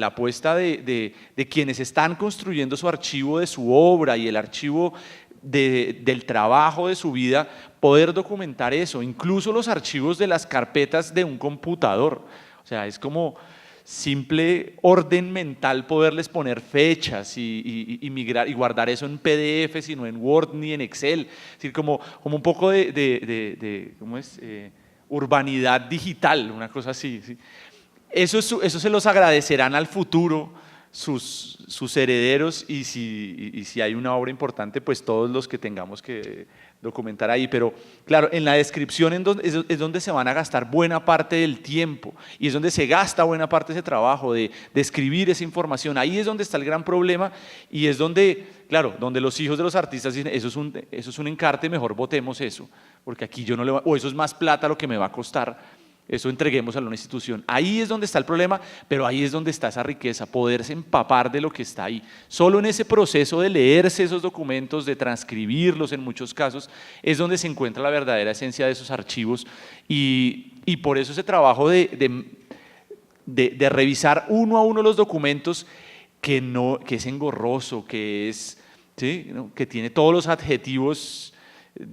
apuesta de quienes están construyendo su archivo de su obra y el archivo del trabajo de su vida, poder documentar eso, incluso los archivos de las carpetas de un computador. O sea, es como simple orden mental poderles poner fechas y migrar y guardar eso en PDF, sino en Word ni en Excel. Es decir, como un poco ¿cómo es? Urbanidad digital, una cosa así. ¿Sí? Eso se los agradecerán al futuro sus herederos y si hay una obra importante, pues todos los que tengamos que documentar ahí. Pero claro, en la descripción es donde se van a gastar buena parte del tiempo y es donde se gasta buena parte de ese trabajo de escribir esa información. Ahí es donde está el gran problema y es donde, claro, donde los hijos de los artistas dicen, eso es un encarte, mejor votemos eso, porque aquí yo no le voy, o eso es más plata lo que me va a costar. Eso entreguemos a una institución. Ahí es donde está el problema, pero ahí es donde está esa riqueza, poderse empapar de lo que está ahí. Solo en ese proceso de leerse esos documentos, de transcribirlos en muchos casos, es donde se encuentra la verdadera esencia de esos archivos y por eso ese trabajo de revisar uno a uno los documentos que es engorroso, que es, ¿sí? ¿no? Que tiene todos los adjetivos,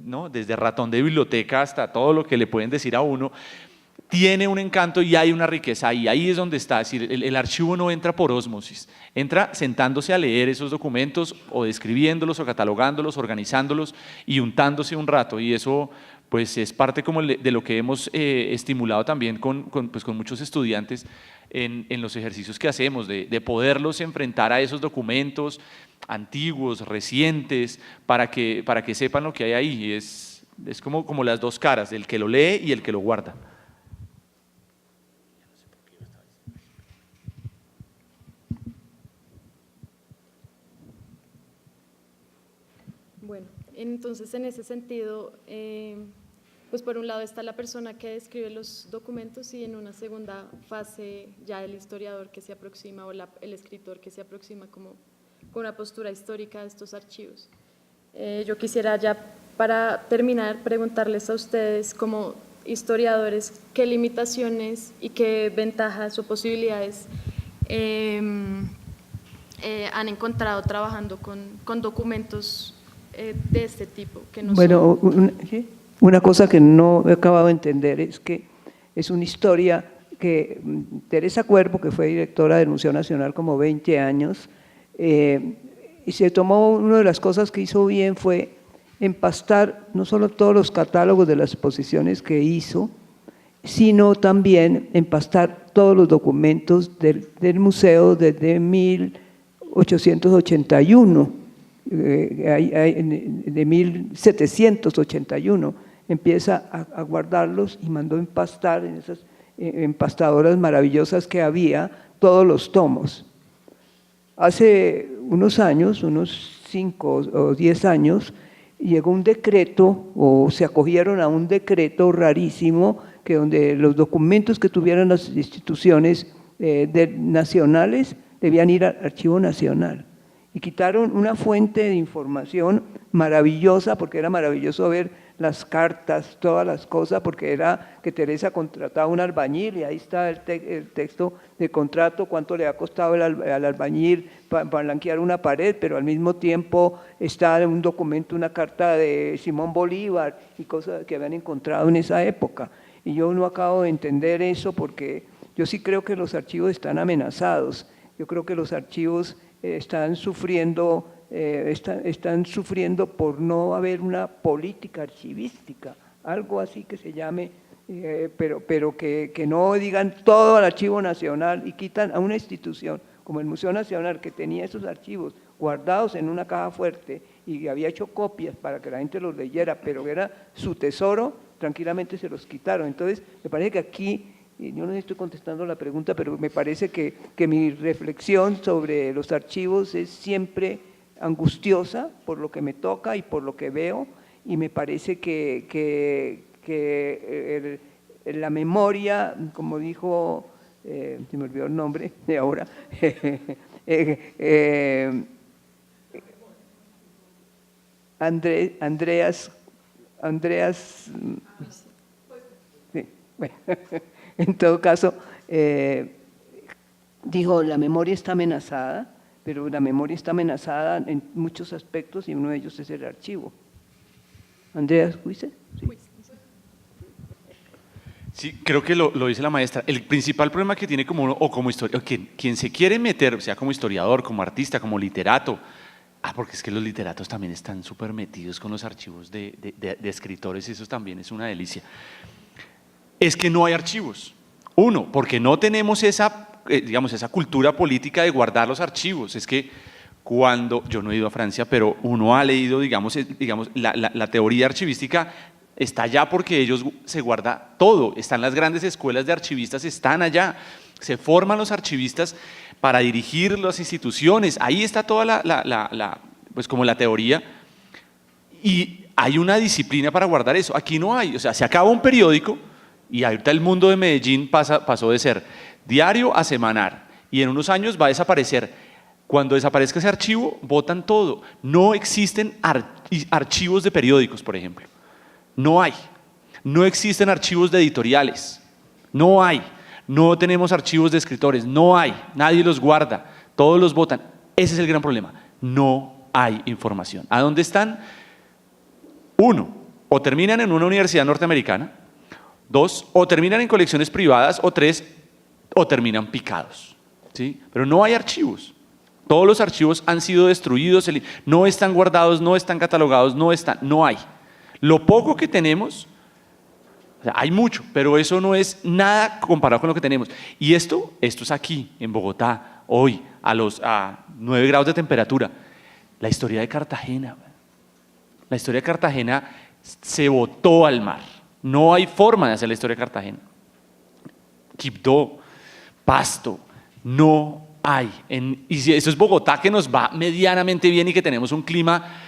¿no? Desde ratón de biblioteca hasta todo lo que le pueden decir a uno, tiene un encanto y hay una riqueza ahí. Ahí es donde está. Es decir, el archivo no entra por ósmosis, entra sentándose a leer esos documentos o describiéndolos o catalogándolos, organizándolos y untándose un rato, y eso pues es parte como de lo que hemos estimulado también con muchos estudiantes en los ejercicios que hacemos, de poderlos enfrentar a esos documentos antiguos, recientes, para que sepan lo que hay ahí. Y es como las dos caras, del que lo lee y el que lo guarda. Bueno, entonces en ese sentido, pues por un lado está la persona que describe los documentos y en una segunda fase ya el historiador que se aproxima o el escritor que se aproxima como con una postura histórica de estos archivos. Yo quisiera ya para terminar preguntarles a ustedes como historiadores qué limitaciones y qué ventajas o posibilidades han encontrado trabajando con documentos de este tipo. Que no bueno, una cosa que no he acabado de entender es que es una historia que Teresa Cuervo, que fue directora del Museo Nacional como 20 años, y se tomó, una de las cosas que hizo bien fue empastar no solo todos los catálogos de las exposiciones que hizo, sino también empastar todos los documentos del museo desde 1881. De 1781 empieza a guardarlos y mandó empastar en esas empastadoras maravillosas que había todos los tomos. Hace unos años, unos 5 o 10 años, llegó un decreto o se acogieron a un decreto rarísimo que donde los documentos que tuvieran las instituciones nacionales debían ir al Archivo Nacional. Y quitaron una fuente de información maravillosa, porque era maravilloso ver las cartas, todas las cosas, porque era que Teresa contrataba a un albañil y ahí está el texto de contrato, cuánto le ha costado al albañil para blanquear una pared, pero al mismo tiempo está un documento, una carta de Simón Bolívar y cosas que habían encontrado en esa época. Y yo no acabo de entender eso porque yo sí creo que los archivos están amenazados. Yo creo que los archivos están sufriendo por no haber una política archivística, algo así que se llame, pero que no digan todo al Archivo Nacional y quitan a una institución como el Museo Nacional, que tenía esos archivos guardados en una caja fuerte y había hecho copias para que la gente los leyera, pero era su tesoro, tranquilamente se los quitaron. Entonces, me parece que aquí, yo no estoy contestando la pregunta, pero me parece que mi reflexión sobre los archivos es siempre angustiosa por lo que me toca y por lo que veo, y me parece que la memoria, como dijo, se me olvidó el nombre de ahora, Andreas, sí, bueno, en todo caso, dijo, la memoria está amenazada, pero la memoria está amenazada en muchos aspectos y uno de ellos es el archivo. Andreas, ¿fuiste? Sí. Sí, creo que lo dice la maestra. El principal problema que tiene como uno, o como historiador, quien se quiere meter, sea como historiador, como artista, como literato, porque es que los literatos también están súper metidos con los archivos de escritores, y eso también es una delicia. Es que no hay archivos. Uno, porque no tenemos esa, digamos, esa cultura política de guardar los archivos. Es que cuando, yo no he ido a Francia, pero uno ha leído, digamos la teoría archivística está allá porque ellos se guarda todo, están las grandes escuelas de archivistas, están allá, se forman los archivistas para dirigir las instituciones, ahí está toda pues como la teoría, y hay una disciplina para guardar eso, aquí no hay, o sea, se acaba un periódico y ahorita el Mundo de Medellín pasó de ser diario a semanal, y en unos años va a desaparecer. Cuando desaparezca ese archivo, botan todo, no existen archivos de periódicos, por ejemplo. No hay, no existen archivos de editoriales, no hay, no tenemos archivos de escritores, no hay, nadie los guarda, todos los botan. Ese es el gran problema, no hay información. ¿A dónde están? Uno, o terminan en una universidad norteamericana, dos, o terminan en colecciones privadas, o tres, o terminan picados, ¿sí? Pero no hay archivos. Todos los archivos han sido destruidos, no están guardados, no están catalogados, no hay. Lo poco que tenemos, o sea, hay mucho, pero eso no es nada comparado con lo que tenemos. Y esto es aquí, en Bogotá, hoy, a 9 grados de temperatura. La historia de Cartagena. La historia de Cartagena se botó al mar. No hay forma de hacer la historia de Cartagena. Quibdó, Pasto, no hay. Y eso es Bogotá, que nos va medianamente bien y que tenemos un clima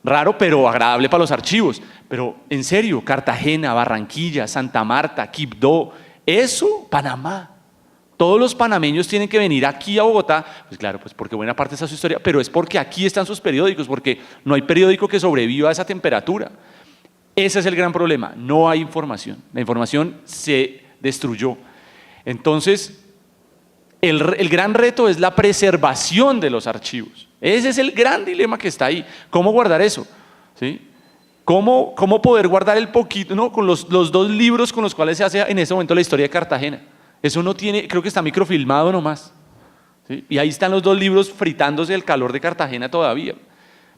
raro, pero agradable para los archivos. Pero en serio, Cartagena, Barranquilla, Santa Marta, Quibdó, eso, Panamá. Todos los panameños tienen que venir aquí a Bogotá, pues claro, pues porque buena parte está su historia, pero es porque aquí están sus periódicos, porque no hay periódico que sobreviva a esa temperatura. Ese es el gran problema, no hay información. La información se destruyó. Entonces, el gran reto es la preservación de los archivos. Ese es el gran dilema que está ahí. ¿Cómo guardar eso? ¿Sí? ¿Cómo poder guardar el poquito, ¿no? Con los 2 libros con los cuales se hace en ese momento la historia de Cartagena? Eso no tiene, creo que está microfilmado nomás. ¿Sí? Y ahí están los 2 libros fritándose el calor de Cartagena todavía.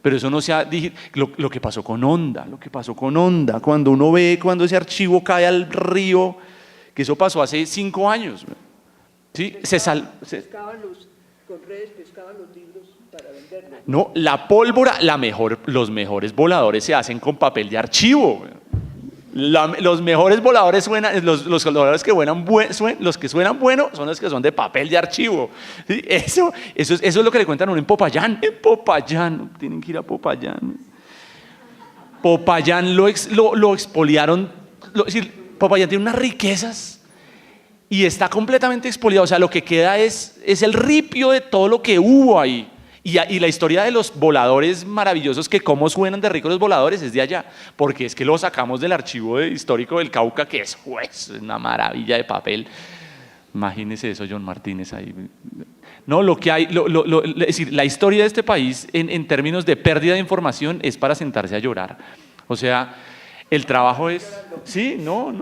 Pero eso no se ha lo que pasó con Honda, cuando uno ve cuando ese archivo cae al río, que eso pasó hace 5 años. ¿Sí? Con redes pescaban los libros para venderlos. No, la pólvora, los mejores voladores se hacen con papel de archivo. Los mejores voladores suenan, los voladores que los que suenan bueno son los que son de papel de archivo. ¿Sí? Eso es lo que le cuentan a uno en Popayán. En Popayán, tienen que ir a Popayán. Popayán lo expoliaron. Es decir, Popayán tiene unas riquezas y está completamente expoliado. O sea, lo que queda es el ripio de todo lo que hubo ahí. Y la historia de los voladores maravillosos, que cómo suenan de ricos los voladores, es de allá, porque es que lo sacamos del archivo histórico del Cauca, que es una maravilla de papel. Imagínese eso, John Martínez ahí. No, lo que hay, es decir, la historia de este país en términos de pérdida de información es para sentarse a llorar. O sea, el trabajo es... Sí, no.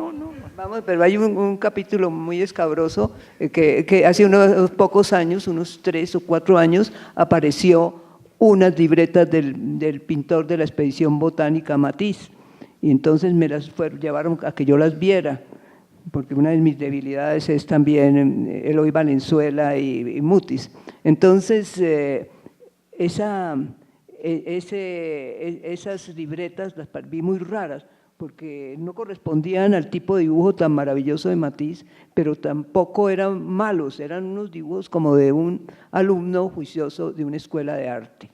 Vamos, pero hay un capítulo muy escabroso que hace unos pocos años, unos 3 o 4 años, apareció unas libretas del pintor de la expedición botánica Matisse, y entonces me las llevaron a que yo las viera, porque una de mis debilidades es también Eloy Valenzuela y Mutis. Entonces, esas libretas las vi muy raras, porque no correspondían al tipo de dibujo tan maravilloso de Matisse, pero tampoco eran malos, eran unos dibujos como de un alumno juicioso de una escuela de arte.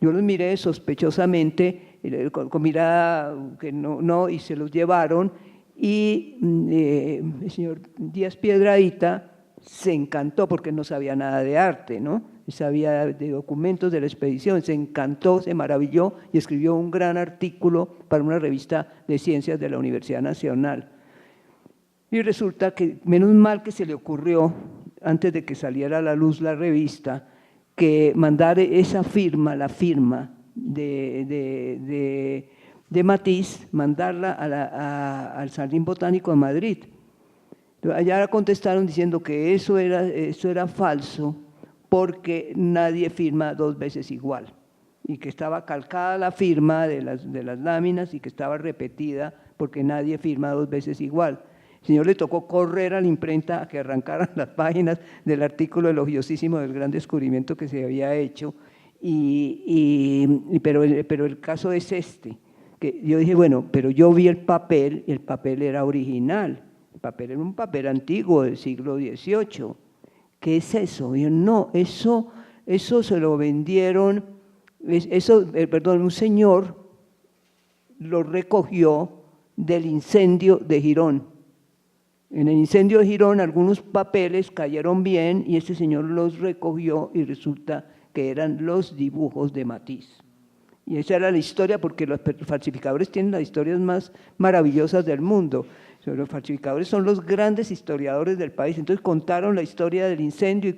Yo los miré sospechosamente, con mirada que no, y se los llevaron, y el señor Díaz Piedradita se encantó porque no sabía nada de arte, ¿no? sabía de documentos de la expedición, se encantó, se maravilló y escribió un gran artículo para una revista de ciencias de la Universidad Nacional. Y resulta que, menos mal que se le ocurrió, antes de que saliera a la luz la revista, que mandar esa firma, la firma de Matisse, mandarla al Jardín Botánico de Madrid. Allá contestaron diciendo que eso era falso porque nadie firma dos veces igual y que estaba calcada la firma de las láminas y que estaba repetida porque nadie firma dos veces igual. El señor le tocó correr a la imprenta a que arrancaran las páginas del artículo elogiosísimo del gran descubrimiento que se había hecho, pero el caso es este, que yo dije, bueno, pero yo vi el papel y el papel era original, el papel era un papel antiguo del siglo XVIII. ¿Qué es eso? Yo, no, eso se lo vendieron, un señor lo recogió del incendio de Girón. En el incendio de Girón algunos papeles cayeron bien y este señor los recogió y resulta que eran los dibujos de Matisse. Y esa era la historia, porque los falsificadores tienen las historias más maravillosas del mundo. Los falsificadores son los grandes historiadores del país. Entonces contaron la historia del incendio y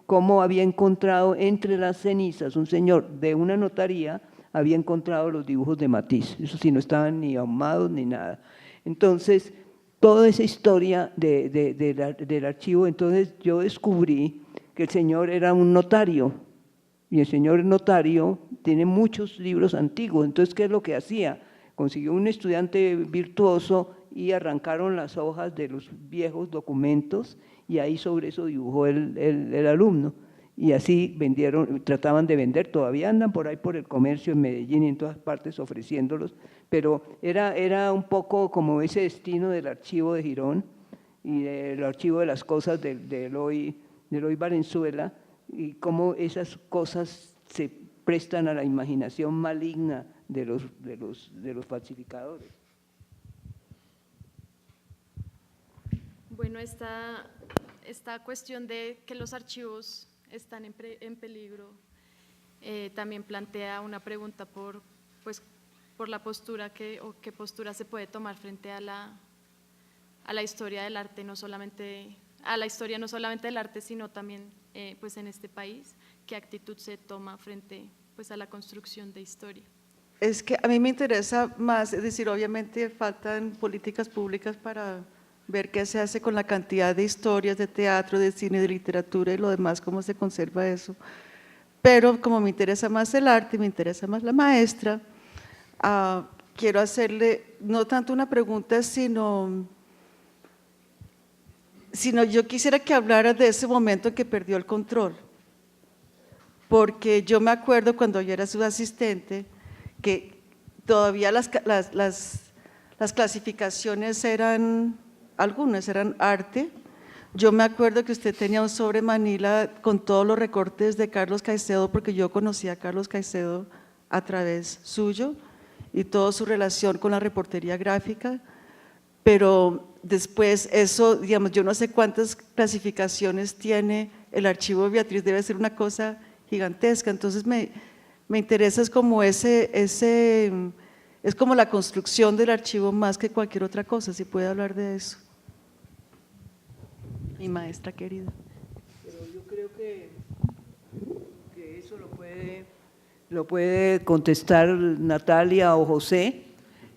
cómo había encontrado entre las cenizas un señor de una notaría, había encontrado los dibujos de Matisse. Eso sí, no estaban ni ahumados ni nada. Entonces, toda esa historia del archivo, entonces yo descubrí que el señor era un notario, y el señor notario tiene muchos libros antiguos. Entonces, ¿qué es lo que hacía? Consiguió un estudiante virtuoso y arrancaron las hojas de los viejos documentos y ahí sobre eso dibujó el alumno. Y así trataban de vender, todavía andan por ahí por el comercio en Medellín y en todas partes ofreciéndolos, pero era un poco como ese destino del archivo de Girón y del archivo de las cosas de Eloy Valenzuela, y cómo esas cosas se prestan a la imaginación maligna de los falsificadores. Bueno, esta cuestión de que los archivos están en peligro también plantea una pregunta por la postura qué postura se puede tomar frente a la historia del arte, no solamente del arte, sino también pues en este país, qué actitud se toma frente pues a la construcción de historia. Es que a mí me interesa más, es decir, obviamente faltan políticas públicas para ver qué se hace con la cantidad de historias, de teatro, de cine, de literatura y lo demás, cómo se conserva eso. Pero como me interesa más el arte, me interesa más la maestra, quiero hacerle no tanto una pregunta, sino yo quisiera que hablara de ese momento en que perdió el control. Porque yo me acuerdo cuando yo era su asistente, que todavía las clasificaciones algunas eran arte. Yo me acuerdo que usted tenía un sobre manila con todos los recortes de Carlos Caicedo, porque yo conocí a Carlos Caicedo a través suyo y toda su relación con la reportería gráfica, pero después eso, digamos, yo no sé cuántas clasificaciones tiene el archivo de Beatriz, debe ser una cosa gigantesca. Entonces me interesa, es como es como la construcción del archivo más que cualquier otra cosa, si puede hablar de eso. Mi maestra querida. Pero yo creo que eso lo puede contestar Natalia o José,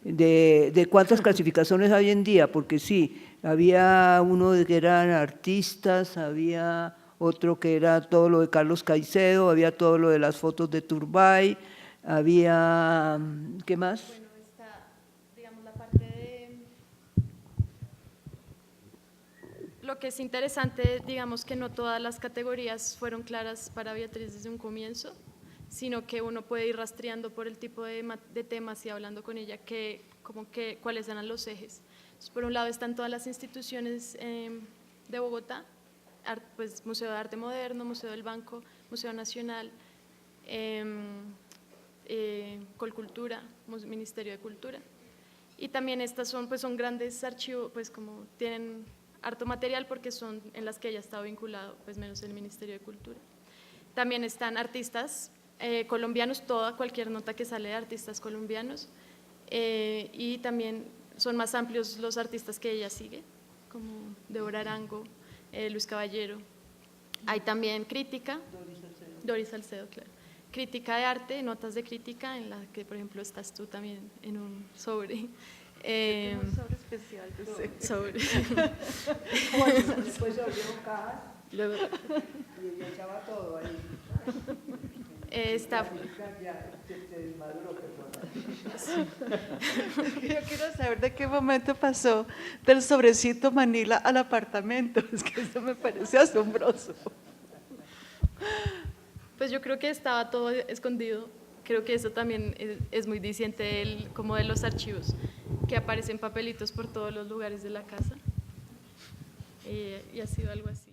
de cuántas clasificaciones hay en día, porque sí, había uno que eran artistas, había otro que era todo lo de Carlos Caicedo, había todo lo de las fotos de Turbay, había, ¿qué más? Bueno, está, digamos, la parte de… Lo que es interesante, digamos que no todas las categorías fueron claras para Beatriz desde un comienzo, sino que uno puede ir rastreando por el tipo de temas y hablando con ella cuáles eran los ejes. Entonces, por un lado están todas las instituciones de Bogotá, pues Museo de Arte Moderno, Museo del Banco, Museo Nacional, Colcultura, Ministerio de Cultura, y también estas son grandes archivos, pues como tienen harto material porque son en las que ella está vinculado, pues menos el Ministerio de Cultura. También están artistas colombianos, cualquier nota que sale de artistas colombianos, y también son más amplios los artistas que ella sigue, como Débora Arango, Luis Caballero. Hay también crítica, Doris Salcedo, claro. Crítica de arte, notas de crítica, en la que por ejemplo estás tú también en un sobre. Un sobre especial, yo sé. Sobre. Después se volvieron cajas Luego, y ella echaba todo ahí. está, Ya, se desmadró, perdón. Yo quiero saber de qué momento pasó del sobrecito Manila al apartamento, es que eso me parece asombroso. pues yo creo que estaba todo escondido. Creo que eso también es muy diciente como de los archivos, que aparecen papelitos por todos los lugares de la casa. Y ha sido algo así.